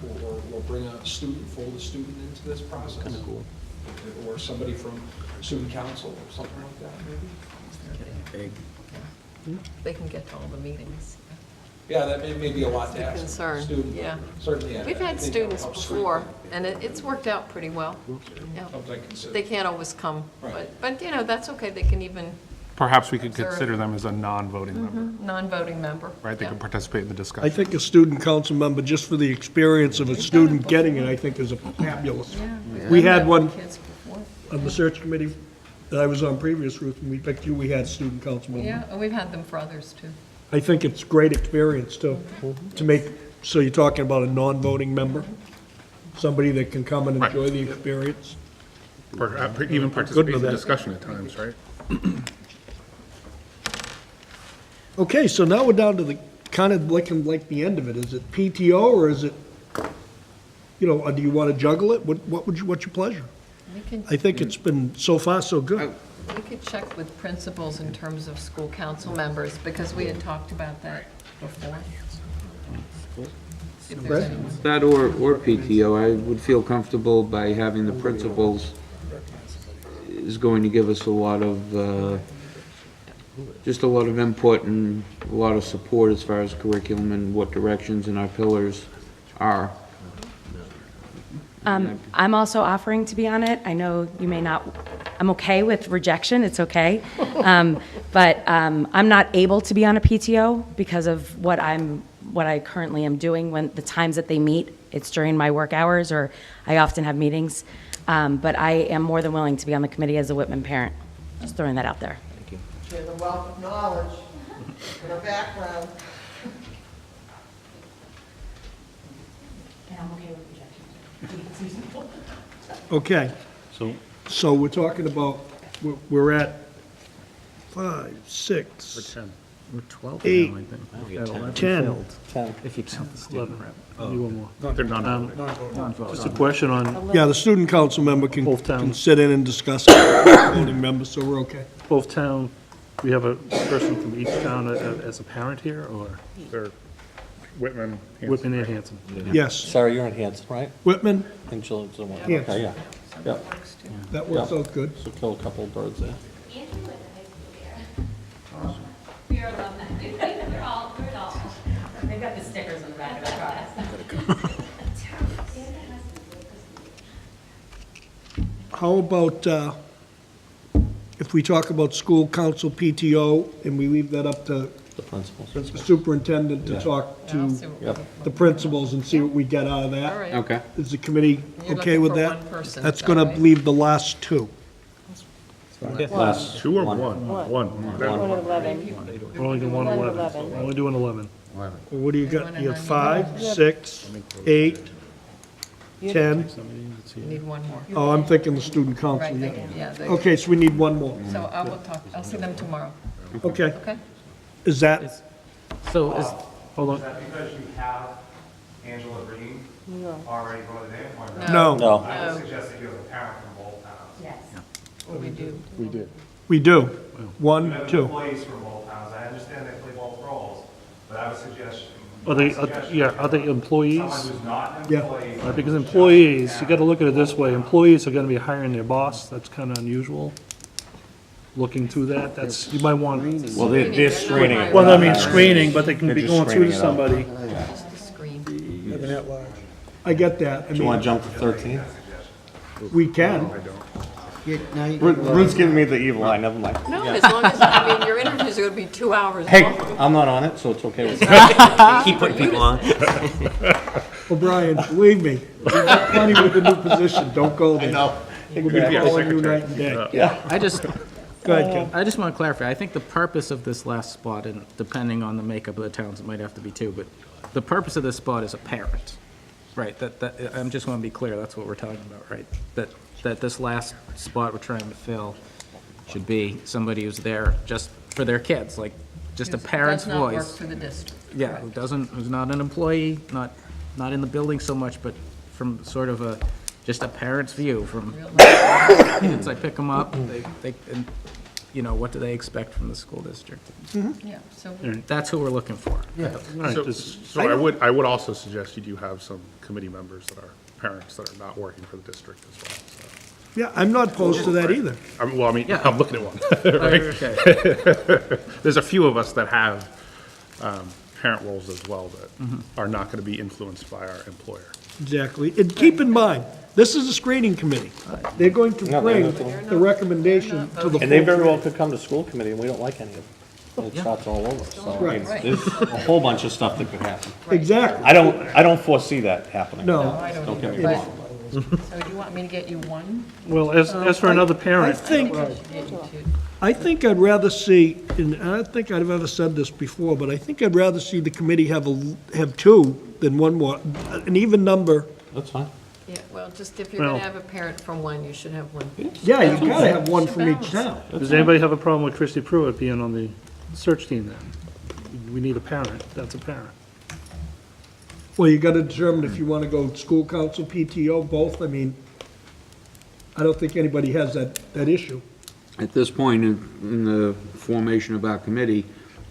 or bring a student, fold a student into this process. Kind of cool. Or somebody from student council or something like that, maybe. They can get to all the meetings. Yeah, that may be a lot to The ask. concern, Student, yeah. Certainly. We've had students before, and it's worked out pretty well. Yeah. Something I consider. They can't always come, Right. but, you know, that's okay. They can even, Perhaps we could Observe. consider them as a non-voting member, non-voting member. right? They Yeah. can participate in the I discussion. think a student council member, just for the experience of a student getting it, I think is a fabulous. We had one Kids before. on the search committee that I was on previous, Ruth, when we picked you, we had student council member. Yeah, and we've had them for others, too. I think it's great experience too, to make, so you're talking about a non-voting member? Somebody that can come and enjoy the experience? Even participate in the that. discussion at times, right? Okay, so now we're down to the, kind of looking like the end of it. Is it PTO or is it, you know, or do you want to juggle it? What's your pleasure? We can, I think it's been so far so good. we could check with principals in terms of school council members, because we had talked about that before. See if there's any- That or PTO, I would feel comfortable by having the principals is going to give us a lot of, just a lot of input and a lot of support as far as curriculum and what directions and our pillars are. I'm also offering to be on it. I know you may not, I'm okay with rejection, it's okay. But I'm not able to be on a PTO because of what I currently am doing when the times that they meet. It's during my work hours, or I often have meetings. But I am more than willing to be on the committee as a Whitman parent. Just throwing that out there. She has a wealth of knowledge and a background. And I'm okay with rejection. Okay, so we're talking about, we're at 5, 6, We're 12 Eight. now, I think. we got 10. 10. If you count the student 11. rep. You one more. They're non-voting. Just a question on Yeah, the student council member can Both towns. can sit in and discuss it, voting members, so we're okay. both town, we have a person from each town as a parent here, or They're Whitman. Hanson. Whitman and Hanson? Yes, Sarah, you're in Hanson, right? Whitman, I think Jill's the one. Hanson. Okay, yeah. Yep. that works out good. So kill a couple of birds there. Andrew went to high school there. We are alumni. We're all. They've got the stickers on the back of their cars. How about, if we talk about school council PTO, and we leave that up to The principals. the superintendent to talk I'll to see what- Yep. the principals and see what we get out of that? All right. Okay. Is the committee You're okay looking with for that? one person, That's is that gonna right? leave the last two. Last. Two or one? One. One at 11. We're only doing one 11. 11. We're only doing 11. What do you got? Anyone You have in 5, 6, 8, 10. You need one more. Oh, I'm thinking the student council, Right, yeah. yeah. they- Okay, so we need one more. So I will talk, I'll see them tomorrow, Okay. okay? Is that, So is, Hold on. Is that because you have Angela Green already voted in, or no. No. I would suggest that you have a parent from both towns. Yes. Well, we do. We did. We do. You One, have two. employees from both towns. I understand they play both roles, but I would suggest. Are they, my suggestion yeah, is are they employees? Someone who's not an Yeah. employee. Right, because employees, you gotta look at it this way, employees are gonna be hiring their boss, that's kinda unusual. Looking through that, that's, you might want, Well, they're screening it. well, I mean, screening, but they can They're be just going through to screening it out. somebody. Just a screen. Have an at-large. I get that. I Do you want mean, to jump to 13? we can. Ruth's giving me the evil eye, never mind. No, as long as, I mean, your interviews are gonna be 2 hours Hey, long. I'm not on it, so it's okay with me. Keep putting people on. O'Brien, believe me, you've got plenty with the new position. Don't go there. know. We'll be calling you night and day. Yeah. I just, Go ahead, Ken. I just want to clarify, I think the purpose of this last spot, and depending on the makeup of the towns, it might have to be two, but the purpose of this spot is a parent, right? I'm just want to be clear, that's what we're talking about, right? That this last spot we're trying to fill should be somebody who's there just for their kids, like, just a parent's Does not work voice. for the district. Yeah, who's not an employee, not in the building so much, but from sort of just a parent's view, from kids, I pick them up, and, you know, what do they expect from the school district? Yeah, so That's who we're looking for. Right, So just- so I would also suggest you do have some committee members that are parents that are not working for the district as well, so. Yeah, I'm not opposed to that either. Well, I mean, Yeah. I'm looking at one, right? Okay. There's a few of us that have parent roles as well that are not going to be influenced by our employer. Exactly. And keep in mind, this is a screening committee. They're going to No, bring they're the recommendation to the And they full very well committee. could come to school committee, and we don't like any of it. It starts all over, so, I mean, Right. there's a whole bunch of stuff that could happen. Exactly. I don't foresee that happening. No. I don't Don't get either, me but, wrong. so do you want me to get you one? Well, as for another I parent, think, Get you two. I think I'd rather see, and I don't think I've ever said this before, but I think I'd rather see the committee have two than one more, an even number. That's fine. Yeah, well, just if you're Well- gonna have a parent from one, you should have one. Yeah, you gotta have one from each town. does anybody have a problem with Christie Pruitt being on the search team then? We need a parent, that's a parent. Well, you gotta determine if you wanna go school council, PTO, both. I don't think anybody has that issue. At this point in the formation of our committee,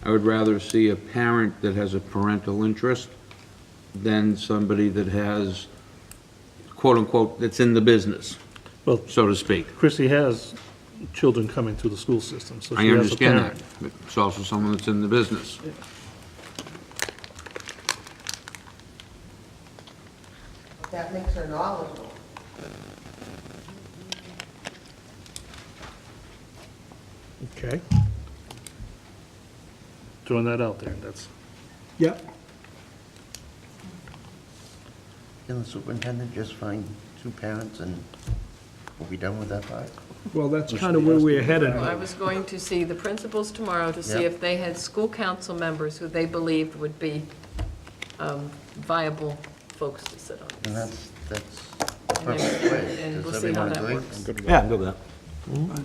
I would rather see a parent that has a parental interest than somebody that has, quote-unquote, that's in the business, Well, so to speak. Christie has children coming through the school system, so I she has a understand parent. that, but it's also someone that's in the business. That makes her knowledgeable. Okay. Throwing that out there, that's, Yeah, Can the superintendent just find two parents and we'll be done with that part? well, that's kind of where we're headed. Well, I was going to see the principals tomorrow to see Yep. if they had school council members who they believed would be viable folks to sit on And this. that's And then- perfect way. and we'll Does see how everyone that agree? works. Yeah, I'm good with that.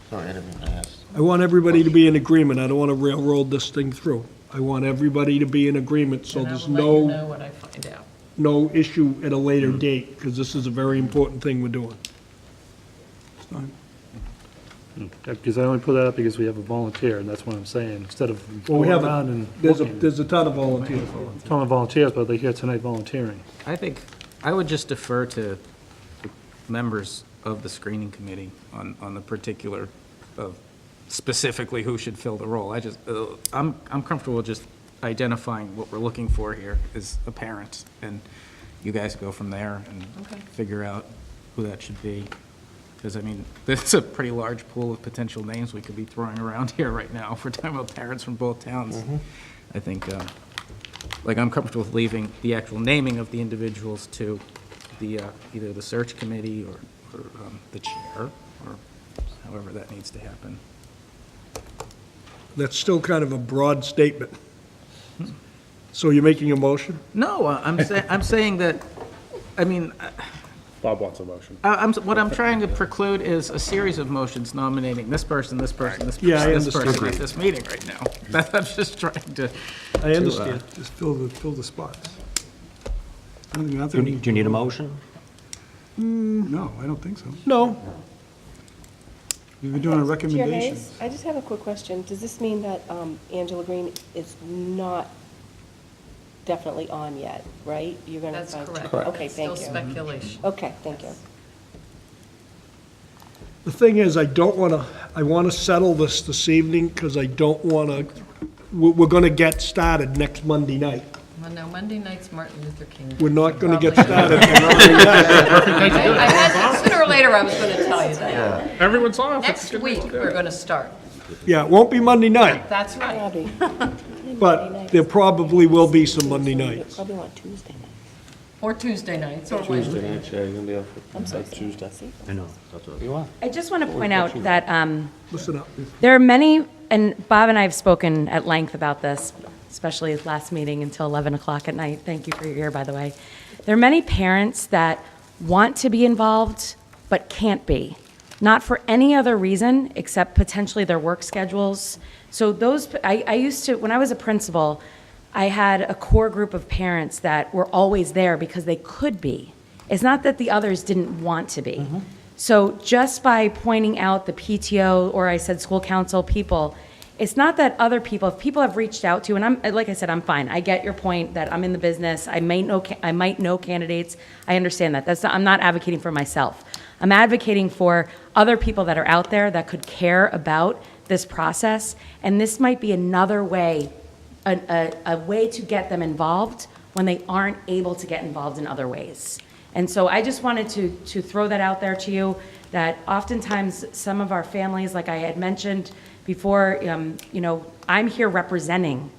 Sorry, I didn't mean to ask. I want everybody to be in agreement. I don't want to railroad this thing through. I want everybody to be in agreement, so And I there's will let you no, know what I find out. no issue at a later date, because this is a very important thing we're doing. because I only put that up because we have a volunteer, and that's what I'm saying, instead of Well, we going have, around and there's looking. there's a ton of volunteers. Ton of volunteers, but they're here tonight volunteering. I think, I would just defer to the members of the screening committee on the particular of specifically who should fill the role. I'm comfortable just identifying what we're looking for here is a parent, and you guys go from there and Okay. figure out who that should be. Because, I mean, there's a pretty large pool of potential names we could be throwing around here right now if we're talking about parents from both towns. I think, like, I'm comfortable with leaving the actual naming of the individuals to the, either the search committee or the chair, or however that needs to happen. That's still kind of a broad statement. So you're making a motion? No, I'm saying that, I mean, Bob wants a motion. what I'm trying to preclude is a series of motions nominating this person, this person, this Yeah, I person, this person understand. at this meeting right now. I'm just trying to. I understand. Just fill the spots. I don't think- Do you need a motion? No, I don't think so. No, We've been doing a Chair recommendation. Hayes, I just have a quick question. Does this mean that Angela Green is not definitely on yet, right? You're going to That's find. correct. Correct. Okay, thank you. Still speculation. Okay, thank you. The thing is, I want to settle this evening, because I don't want to, we're going to get started next Monday night. Well, no, Monday night's Martin Luther King. Day. We're not going to get Probably- started. Sooner or later, I was going to tell you that. Everyone's off. It's a Next good week, day. we're going to start. Yeah, it won't be Monday night, That's right. Bobby. but there probably will be some Monday nights. Probably want Tuesday night. Or Tuesday nights, or Tuesday Wednesday. night, yeah, you're gonna be off. I'm sorry. Tuesday. I know, that's what. You are. I just want to point out that Listen up. there are many, and Bob and I have spoken at length about this, especially his last meeting until 11 o'clock at night. Thank you for your ear, by the way. There are many parents that want to be involved but can't be, not for any other reason except potentially their work schedules. So those, I used to, when I was a principal, I had a core group of parents that were always there because they could be. It's not that the others didn't want to be. So just by pointing out the PTO, or I said school council people, it's not that other people, if people have reached out to, and I'm, like I said, I'm fine. I get your point that I'm in the business. I might know candidates. I understand that. That's not, I'm not advocating for myself. I'm advocating for other people that are out there that could care about this process. And this might be another way, a way to get them involved when they aren't able to get involved in other ways. And so I just wanted to throw that out there to you, that oftentimes some of our families, like I had mentioned before, you know, I'm here representing,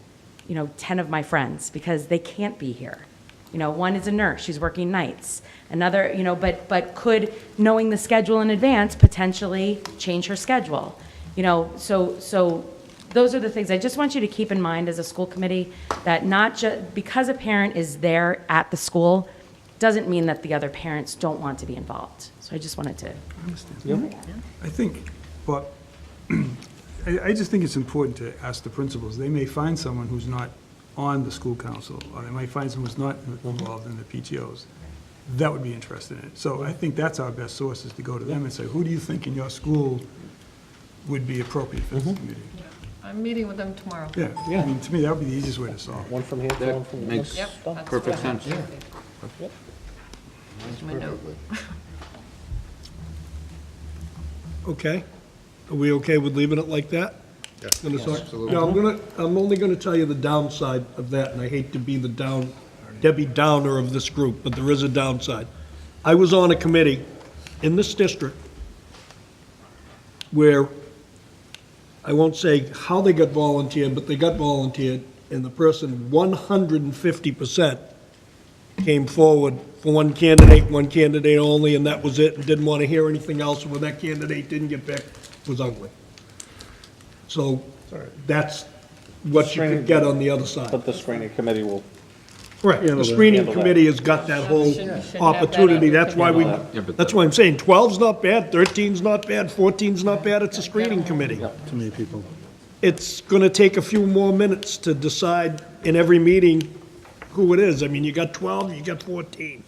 10 of my friends because they can't be here. One is a nurse, she's working nights. Another, but could, knowing the schedule in advance, potentially change her schedule. So those are the things I just want you to keep in mind as a school committee, that not just, because a parent is there at the school, doesn't mean that the other parents don't want to be involved. So I just wanted to. I think, but I just think it's important to ask the principals. They may find someone who's not on the school council, or they might find someone who's not involved in the PTOs. That would be interested in it. So I think that's our best source, is to go to them and say, who do you think in your school would be appropriate for this committee? I'm meeting with them tomorrow. Yeah, I mean, to me, that would be the easiest way to solve it. One from here, one from That there. makes Yep, that's perfect what I'm sense. thinking. Here's my note. Okay? Are we okay with leaving it like that? Yes. Absolutely. Now, I'm only gonna tell you the downside of that, and I hate to be the Debbie Downer of this group, but there is a downside. I was on a committee in this district where, I won't say how they got volunteered, but they got volunteered, and the person 150% came forward for one candidate only, and that was it, and didn't want to hear anything else. When that candidate didn't get picked, it was ugly. So that's what you could get on the other side. But the screening committee will, Correct. The screening committee has got that whole opportunity. That's why that's why I'm saying 12's not bad, 13's not bad, 14's not bad. It's a screening committee. Too many people. It's going to take a few more minutes to decide in every meeting who it is. I mean, you got 12, you got 14.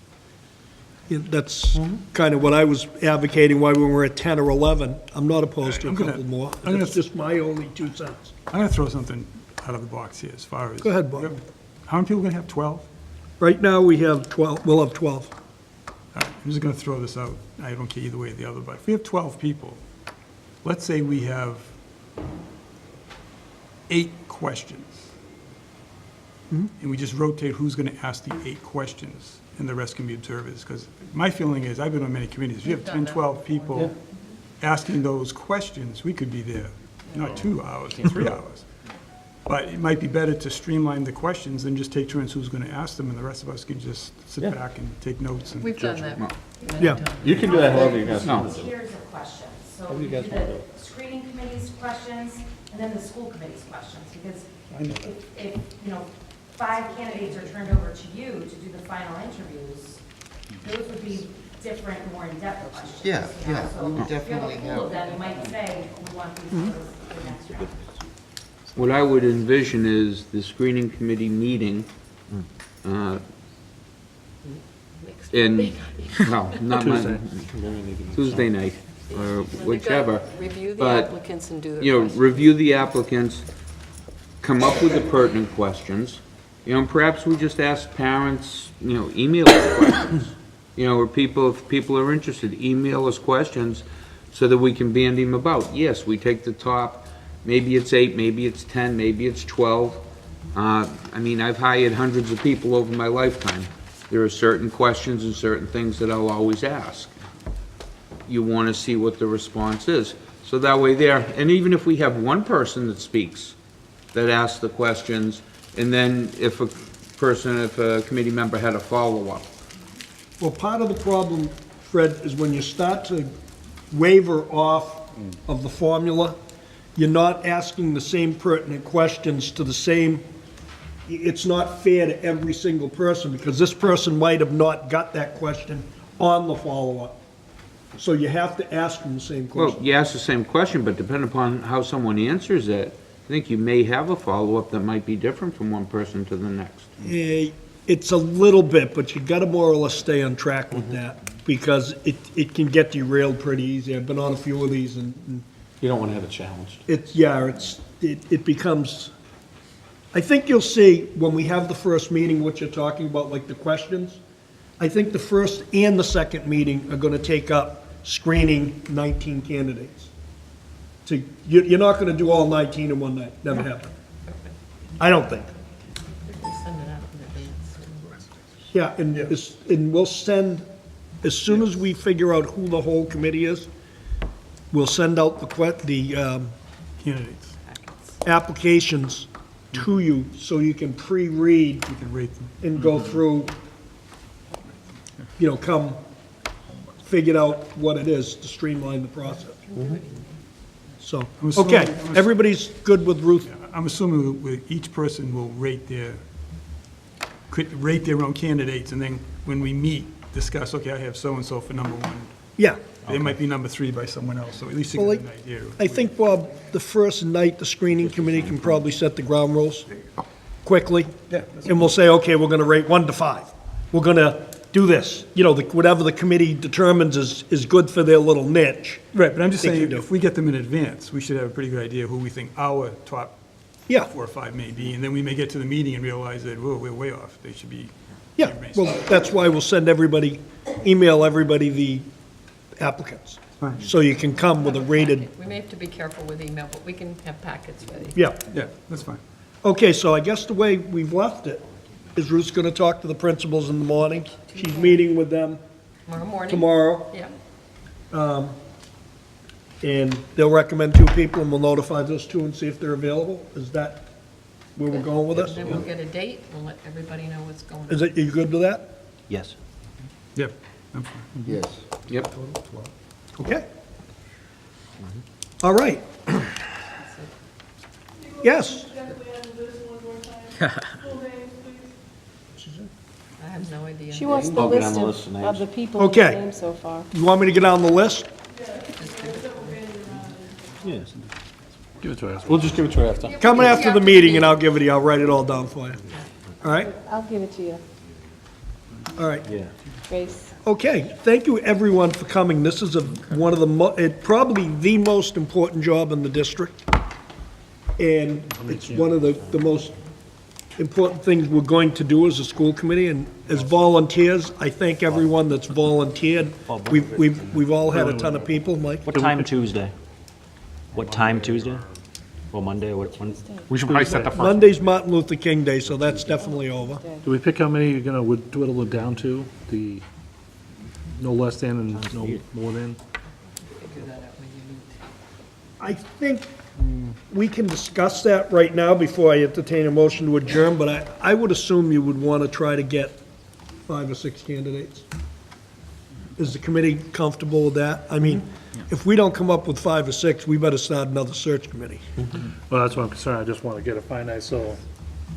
That's kind of what I was advocating, why we were at 10 or 11. I'm not opposed to a couple more. That's just my only 2 cents. I'm going to throw something out of the box here as far as. Go ahead, Bob. How many people are going to have 12? Right now, we have 12, we'll have 12. All right, I'm just going to throw this out. I don't care either way or the other, but if we have 12 people, let's say we have 8 questions. And we just rotate who's going to ask the 8 questions, and the rest can be observers. Because my feeling is, I've been on many committees, if you have 10, 12 people asking those questions, we could be there, not 2 hours, 3 hours. But it might be better to streamline the questions than just take turns who's going to ask them, and the rest of us can just sit back and take notes. And We've done that many Yeah. times. you can do that however you guys No. want to do. Tiers of questions. So What do you we guys do wanna the do? screening committee's questions, and then the school committee's questions, because if 5 candidates are turned over to you to do the final interviews, those would be different, more in-depth questions. Yeah, you know? yeah, So we would if you definitely have a pool of them, you might say, we want these for the next round. What I would envision is the screening committee meeting, in, no, not Monday, Tuesday night, or When they go, whichever. Review the but, applicants and do the You know, questions. review the applicants, come up with the pertinent questions. You know, and perhaps we just ask parents, you know, email us questions. You know, or people, if people are interested, email us questions so that we can bandy them about. Yes, we take the top, maybe it's 8, maybe it's 10, maybe it's 12. I mean, I've hired hundreds of people over my lifetime. There are certain questions and certain things that I'll always ask. You want to see what the response is. So that way there, and even if we have one person that speaks, that asks the questions, and then if a committee member had a follow-up. Well, part of the problem, Fred, is when you start to waver off of the formula, you're not asking the same pertinent questions to the same, it's not fair to every single person, because this person might have not got that question on the follow-up. So you have to ask them the same Well, question. you ask the same question, but depending upon how someone answers it, I think you may have a follow-up that might be different from one person to the next. It's a little bit, but you gotta more or less stay on track with that, because it can get derailed pretty easy. I've been on a few of these, and You don't want to have it challenged. it becomes, I think you'll see when we have the first meeting, what you're talking about, like the questions. I think the first and the second meeting are gonna take up screening 19 candidates. So you're not gonna do all 19 in one night, never happen. I don't think. Send it out in advance. Yeah, and we'll send, as soon as we figure out who the whole committee is, we'll send out the Candidates, applications to you, so you can pre-read you can rate them. and go through, come, figure out what it is to streamline the process. So, I'm assuming- okay, everybody's good with Ruth? I'm assuming each person will rate their own candidates, and then when we meet, discuss, okay, I have so-and-so for number 1. Yeah. They might be number 3 by someone else, so at least you Well, get an idea. I think, Bob, the first night, the screening committee can probably set the ground rules quickly. Yeah. And we'll say, okay, we're gonna rate 1 to 5. We're gonna do this. Whatever the committee determines is good for their little niche. Right, but I'm just They can saying, do. if we get them in advance, we should have a pretty good idea who we think our top Yeah, 4 or 5 may be, and then we may get to the meeting and realize that, whoa, we're way off. They should be. yeah. Well, that's why we'll email everybody the applicants. Fine. So you can come with a rated, We may have to be careful with email, but we can have packets ready. yeah. Yeah, that's fine. Okay, so I guess the way we've left it is Ruth's gonna talk to the principals in the morning. She's meeting with them Tomorrow morning? tomorrow. Yeah. And they'll recommend 2 people, and we'll notify those 2 and see if they're available? Is that where we're going with And this? then we'll get a date, we'll let everybody know what's going on. Is it, you good with that? Yes. Yep, I'm fine. Yes. Yep. Okay. All right. Yes? I have no idea. She wants the I'll get list on the list of of names. the people who've Okay. named so far. You want me to get on the list? Yes. Give it to us. We'll just give it to her after. Coming after the meeting, and I'll give it to you. I'll write it all down for you. All right? I'll give it to you, All right. Yeah. Grace. Okay, thank you, everyone, for coming. This is one of the, probably the most important job in the district. And it's one of the most important things we're going to do as a school committee. And as volunteers, I thank everyone that's volunteered. We've all had a ton of people, Mike. What time Tuesday? What time Tuesday? Or Monday, or when? We should probably set the first. Monday's Martin Luther King Day, so that's definitely over. Do we pick how many you're gonna whittle it down to? The no less than and no more than? Figure that out when you meet. I think we can discuss that right now before I entertain a motion to adjourn, but I would assume you would want to try to get 5 or 6 candidates. Is the committee comfortable with that? I mean, if we don't come up with 5 or 6, we better start another search committee. Well, that's what I'm concerned. I just want to get a finite, so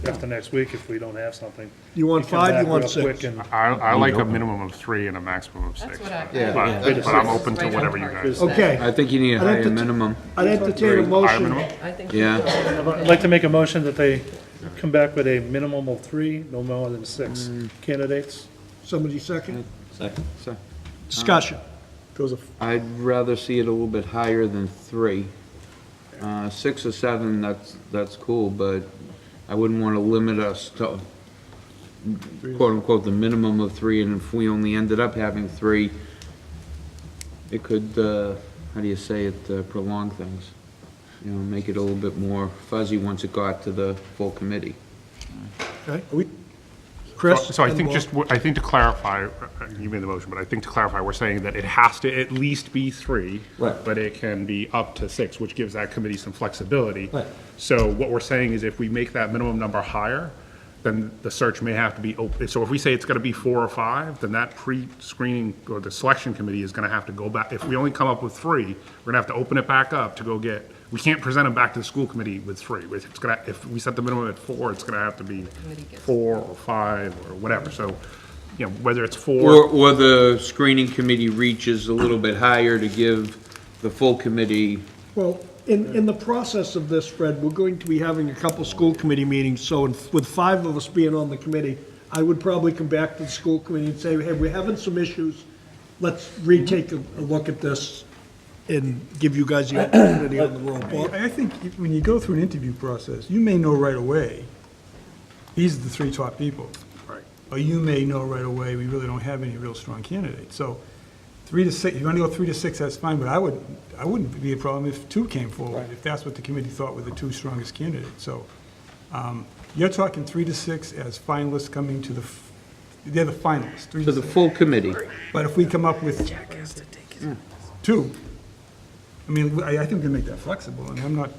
after next week, if we don't have something. You want we come 5, back you want real 6? quick and- I like a minimum of 3 and a maximum of 6. That's what I. But I'm open to whatever you guys. Okay. I think you need a I'd higher ent- minimum. I'd entertain a Higher motion. minimum? I think. Yeah. I'd like to make a motion that they come back with a minimum of 3, no more than 6 candidates. Somebody second? Second. Discussion. Those are, I'd rather see it a little bit higher than 3. 6 or 7, that's cool, but I wouldn't want to limit us to quote-unquote the minimum of 3, and if we only ended up having 3, it could, how do you say it, prolong things. You know, make it a little bit more fuzzy once it got to the full committee. Okay? Chris? So I and think Bob? I think to clarify, you made the motion, but I think to clarify, we're saying that it has to at least be 3. Right. But it can be up to 6, which gives that committee some flexibility. Right. So what we're saying is if we make that minimum number higher, then the search may have to be open. So if we say it's gonna be 4 or 5, then that pre-screening or the selection committee is gonna have to go back. If we only come up with 3, we're gonna have to open it back up to go get, we can't present them back to the school committee with 3. It's gonna, if we set the minimum at 4, it's gonna have to be 4 or 5 or whatever. So, you know, whether it's 4. Or the screening committee reaches a little bit higher to give the full committee. Well, in the process of this, Fred, we're going to be having a couple school committee meetings, so with 5 of us being on the committee, I would probably come back to the school committee and say, hey, we're having some issues. Let's retake a look at this and give you guys the opportunity on the roll. Bob? I think when you go through an interview process, you may know right away, these are the 3 top people. Right. Or you may know right away, we really don't have any real strong candidates. So 3 to 6, if you want to go 3 to 6, that's fine, but I wouldn't be a problem if 2 came forward, if that's what the committee thought were the 2 strongest candidates. So you're talking 3 to 6 as finalists coming to they're the finalists. 3 To the full committee. But if we come up with 2, I mean, I think we can make that flexible, and I'm not,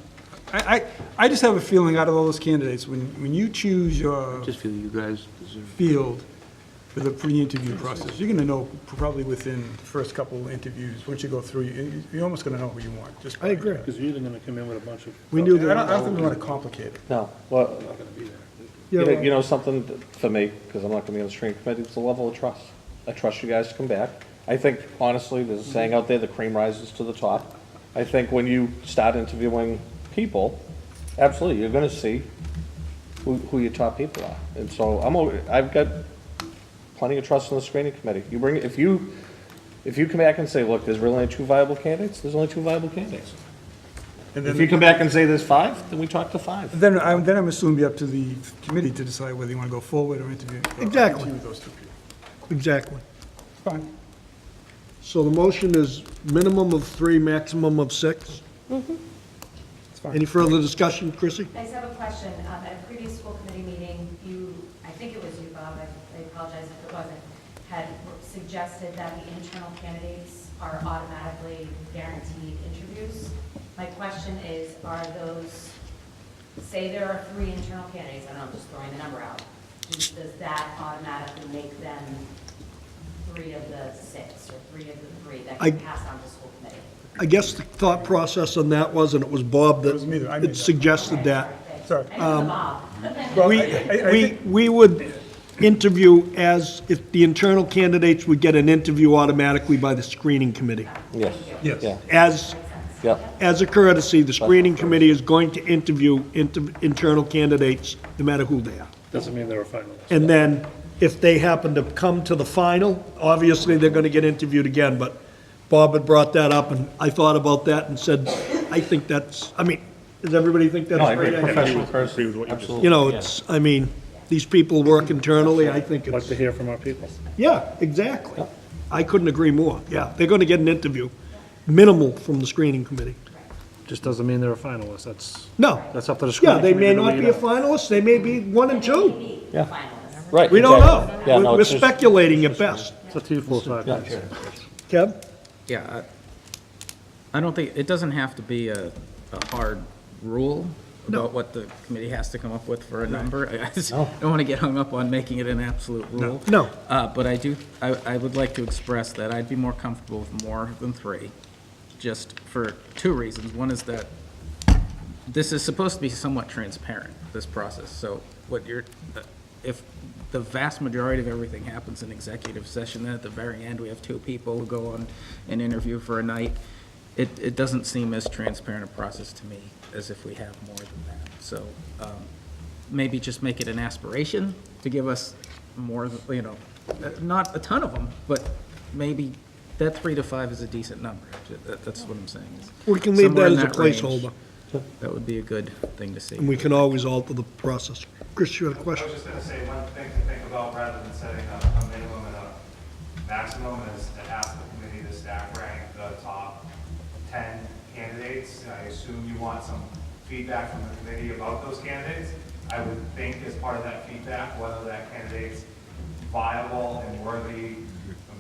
I just have a feeling out of all those candidates, when you choose your Just feel you guys deserve. field for the pre-interview process, you're gonna know probably within the first couple of interviews, once you go through, you're almost gonna know who you want. Just I agree. Because you're either gonna come in with a bunch of. We knew I that. don't think we wanna complicate it. No, well, Yeah, you know something for me, because I'm not gonna be on the screening committee, it's the level of trust. I trust you guys to come back. I think, honestly, there's a saying out there, the cream rises to the top. I think when you start interviewing people, absolutely, you're gonna see who your top people are. And so I've got plenty of trust in the screening committee. If you come back and say, look, there's really only 2 viable candidates, there's only 2 viable candidates. And If you come back and say there's 5, then we talk to 5. Then I'm assuming it'll be up to the committee to decide whether you wanna go forward or interview. Exactly. Interview those 2 people. Exactly. Fine. So the motion is minimum of 3, maximum of 6? It's fine. Any further discussion, Chrissy? I just have a question. At a previous school committee meeting, I think it was you, Bob, I apologize if it wasn't, had suggested that the internal candidates are automatically guaranteed interviews. My question is, are those, say there are 3 internal candidates, I don't know, I'm just throwing the number out, does that automatically make them 3 of the 6, or 3 of the 3 that can pass on to school committee? I guess the thought process on that was, and it was Bob That was me that- I made that that. suggested that, Sorry. I know Bob. Well, I think- we would interview as, if the internal candidates would get an interview automatically by the screening committee. Yes. Yes. Yeah, As a courtesy, the screening committee is going to interview internal candidates, no matter who they are. Doesn't mean they're a finalist. And then, if they happen to come to the final, obviously, they're gonna get interviewed again, but Bob had brought that up, and I thought about that and said, I think that's, I mean, does everybody think that's No, I a great agree. idea? Professional Agree person, with what you just absolutely. You know, it's, I mean, these people work internally, I think Like to it's, hear from our people. yeah, exactly. I couldn't agree more, yeah, they're gonna get an interview, minimal from the screening committee. Just doesn't mean they're a finalist. That's No, up to the yeah, screening they committee may to not weigh be it a out. finalist, they may be 1 and 2. Yeah. Right. We don't know. exactly. Yeah, no, We're it's just- speculating at best. It's up to you, 4 or 5 guys. Kev? Yeah, I don't think, it doesn't have to be a hard rule about what the committee has to come up with for a number. I just don't want to get hung up on making it an absolute rule. No. But I would like to express that I'd be more comfortable with more than 3, just for 2 reasons. One is that this is supposed to be somewhat transparent, this process. So if the vast majority of everything happens in executive session, then at the very end, we have 2 people who go on an interview for a night, it doesn't seem as transparent a process to me as if we have more than that. So maybe just make it an aspiration to give us more, not a ton of them, but maybe that 3 to 5 is a decent number. That's what I'm saying. We can leave Somewhere that in as a range, placeholder, That would be a good thing to see. and we can always alter the process. Chris, you had a I question? was just gonna say, one thing to think about rather than setting a minimum and a maximum is to ask the committee to stack rank the top 10 candidates. I assume you want some feedback from the committee about those candidates. I would think as part of that feedback, whether that candidate's viable and worthy,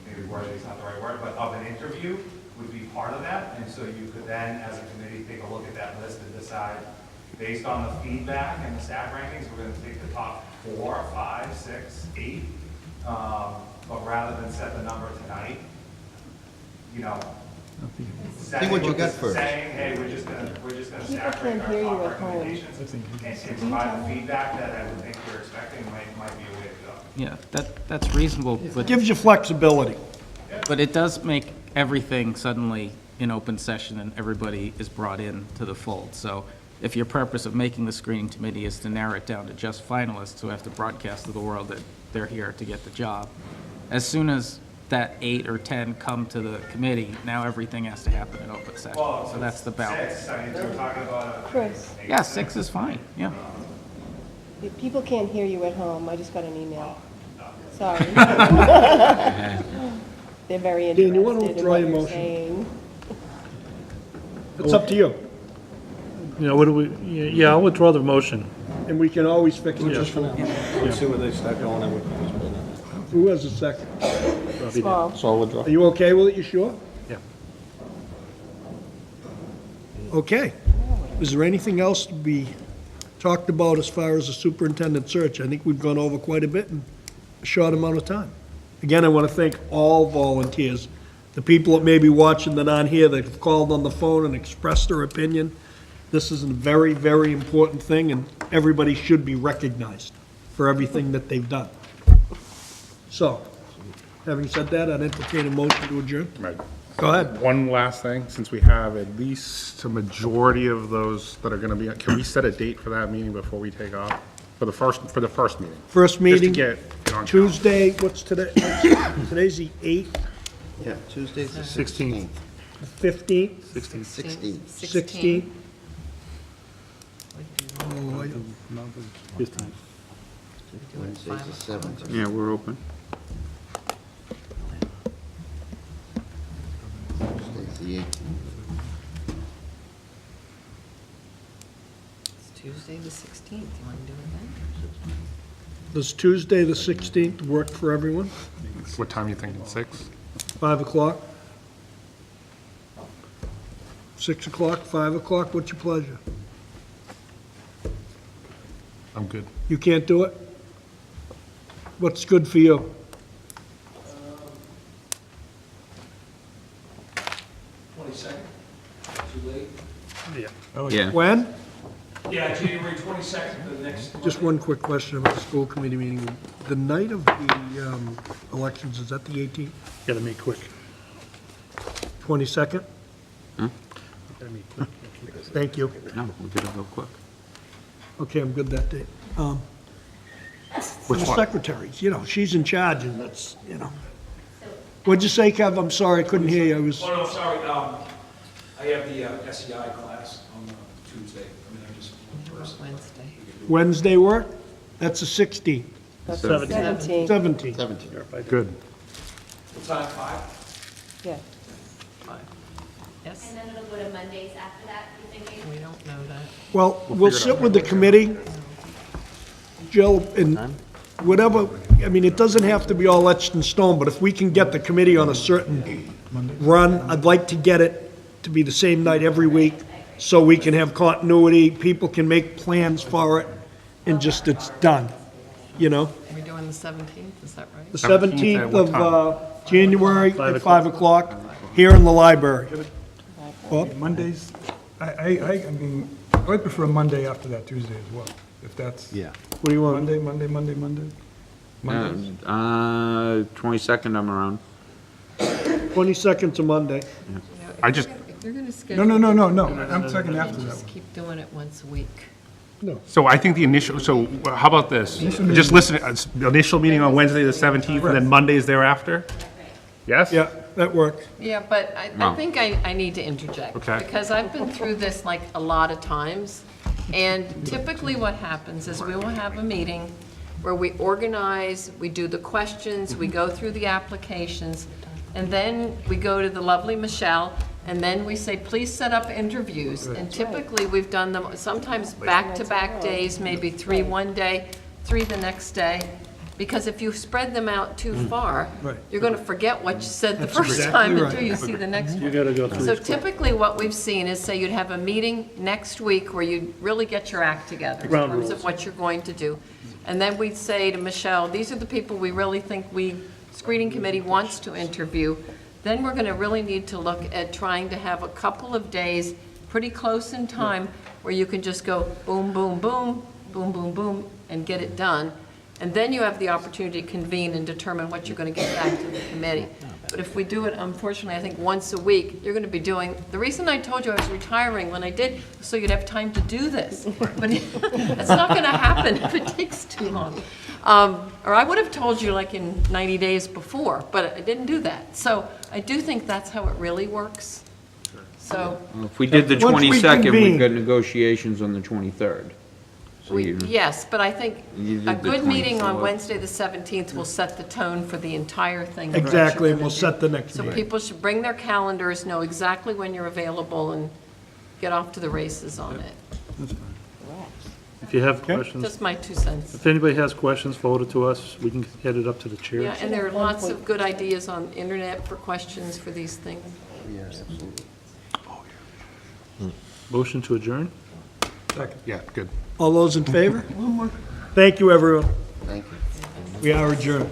maybe worthy is not the right word, but of an interview would be part of that. And so you could then, as a committee, take a look at that list and decide, based on the feedback and the stack rankings, we're gonna take the top 4, 5, 6, 8. But rather than set the number tonight, you know, See what you got first. saying, hey, we're just gonna People stack can't rank hear you our at top home. recommendations and provide the feedback that I would think you're expecting might be a way to go. Yeah, that's reasonable, but. Gives you flexibility. But it does make everything suddenly in open session and everybody is brought in to the fold. So if your purpose of making the screening committee is to narrow it down to just finalists who have to broadcast to the world that they're here to get the job, as soon as that 8 or 10 come to the committee, now everything has to happen in open session. So that's the balance. 6, I mean, we're talking about Chris, Yeah, 6 is fine, yeah. if people can't hear you at home, I just got an email. Sorry. They're very Dan, you interested wanna in withdraw what your you're motion? saying. It's up to you, You know, what do we, yeah, I'll withdraw the motion. and we can always fix it. Just for now. Let's see where they start going, and we can just put it in. Who has a second? Small. So I'll withdraw. Are you okay with it, you sure? Yeah. Okay. Is there anything else to be talked about as far as the superintendent search? I think we've gone over quite a bit in a short amount of time. Again, I want to thank all volunteers, the people that may be watching that aren't here, that have called on the phone and expressed their opinion. This is a very, very important thing, and everybody should be recognized for everything that they've done. So, having said that, I'd entertain a motion to adjourn. Right. Go ahead. One last thing, since we have at least a majority of those that are gonna be, can we set a date for that meeting before we take off? For the first meeting? First meeting, Just to get on. Tuesday, what's today? Today's the 8th, Yeah, Tuesday's the 16th. 15th, 16th. 16th. Oh, I don't- Wednesday's the 17th. Yeah, we're open. Tuesday's the 18th. It's Tuesday, the 16th. You want to do it then? Does Tuesday, the 16th, work for everyone? What time are you thinking, 6? 5 o'clock? 6 o'clock, 5 o'clock, what's your pleasure? I'm good. You can't do it? What's good for you? 22nd, too late? Yeah. When? Yeah, January 22nd, the next. Just one quick question about the school committee meeting. The night of the elections, is that the 18th? Gotta meet quick. 22nd? Gotta meet quick. Thank you. No, we're gonna go quick. Okay, I'm good that day. Which The one? secretaries, she's in charge, and that's, What'd you say, Kev? I'm sorry, I couldn't hear you. I was, Oh, no, sorry, I have the SEI class on Tuesday. I mean, I'm just one person. Wednesday. Wednesday work? That's the 16th. That's the 17th. 17th. 17th. Good. What time, 5? Yeah. Yes? And then it'll go to Mondays after that, you thinking? We don't know that. Well, we'll sit with the committee, Jill, and whatever, I mean, it doesn't have to be all etched in stone, but if we can get the committee on a certain run, I'd like to get it to be the same night every week, so we can have continuity, people can make plans for it, and just, it's done, Are we doing the 17th, is that right? The 17th at 17th what of January at 5 o'clock, here in the library. Bob? Mondays, I mean, I would prefer Monday after that Tuesday as well, if that's. Yeah. What do you want? Monday. Mondays. 22nd, I'm around. 22nd to Monday. I just, If they're going to schedule. No, I'm talking after that Just one. keep doing it once a week. so I think the initial, so how about this? Just listen, initial meeting on Wednesday, the 17th, and then Mondays thereafter? Yes? Yeah. that worked. Yeah, but I No. think I need to interject. Okay. Because I've been through this like a lot of times. And typically what happens is we will have a meeting where we organize, we do the questions, we go through the applications, and then we go to the lovely Michelle, and then we say, please set up interviews. And typically, we've done them sometimes back-to-back days, maybe 3 one day, 3 the next day. Because if you spread them out too far, Right. you're going to forget what you said the That's first exactly time right. until you see the next You one. gotta go through. So typically, what we've seen is, say, you'd have a meeting next week where you really get your act together in Ground terms rules. of what you're going to do. And then we'd say to Michelle, these are the people we really think screening committee wants to interview. Then we're going to really need to look at trying to have a couple of days, pretty close in time, where you can just go boom, boom, boom, boom, boom, boom, and get it done. And then you have the opportunity to convene and determine what you're going to get back to the committee. But if we do it, unfortunately, I think once a week, you're going to be doing, the reason I told you I was retiring when I did, was so you'd have time to do this. But it's not going to happen if it takes too long. Or I would have told you like in 90 days before, but I didn't do that. So I do think that's how it really works. So, If we did the Once we 22nd, we've convene- got negotiations on the 23rd. So you- yes, but I think You did a the good meeting on 24th. Wednesday, the 17th, will set the tone for the entire thing. Exactly, and we'll set the next So meeting. people should bring their calendars, know exactly when you're available, and get off to the races on it. If you have questions, Just my 2 cents. if anybody has questions, forward it to us. We can get it up to the chair. Yeah, and there are lots of good ideas on the internet for questions for these things. Yes, absolutely. Motion to adjourn? Yeah, good. All those in favor? Thank you, everyone. Thank you. We are adjourned.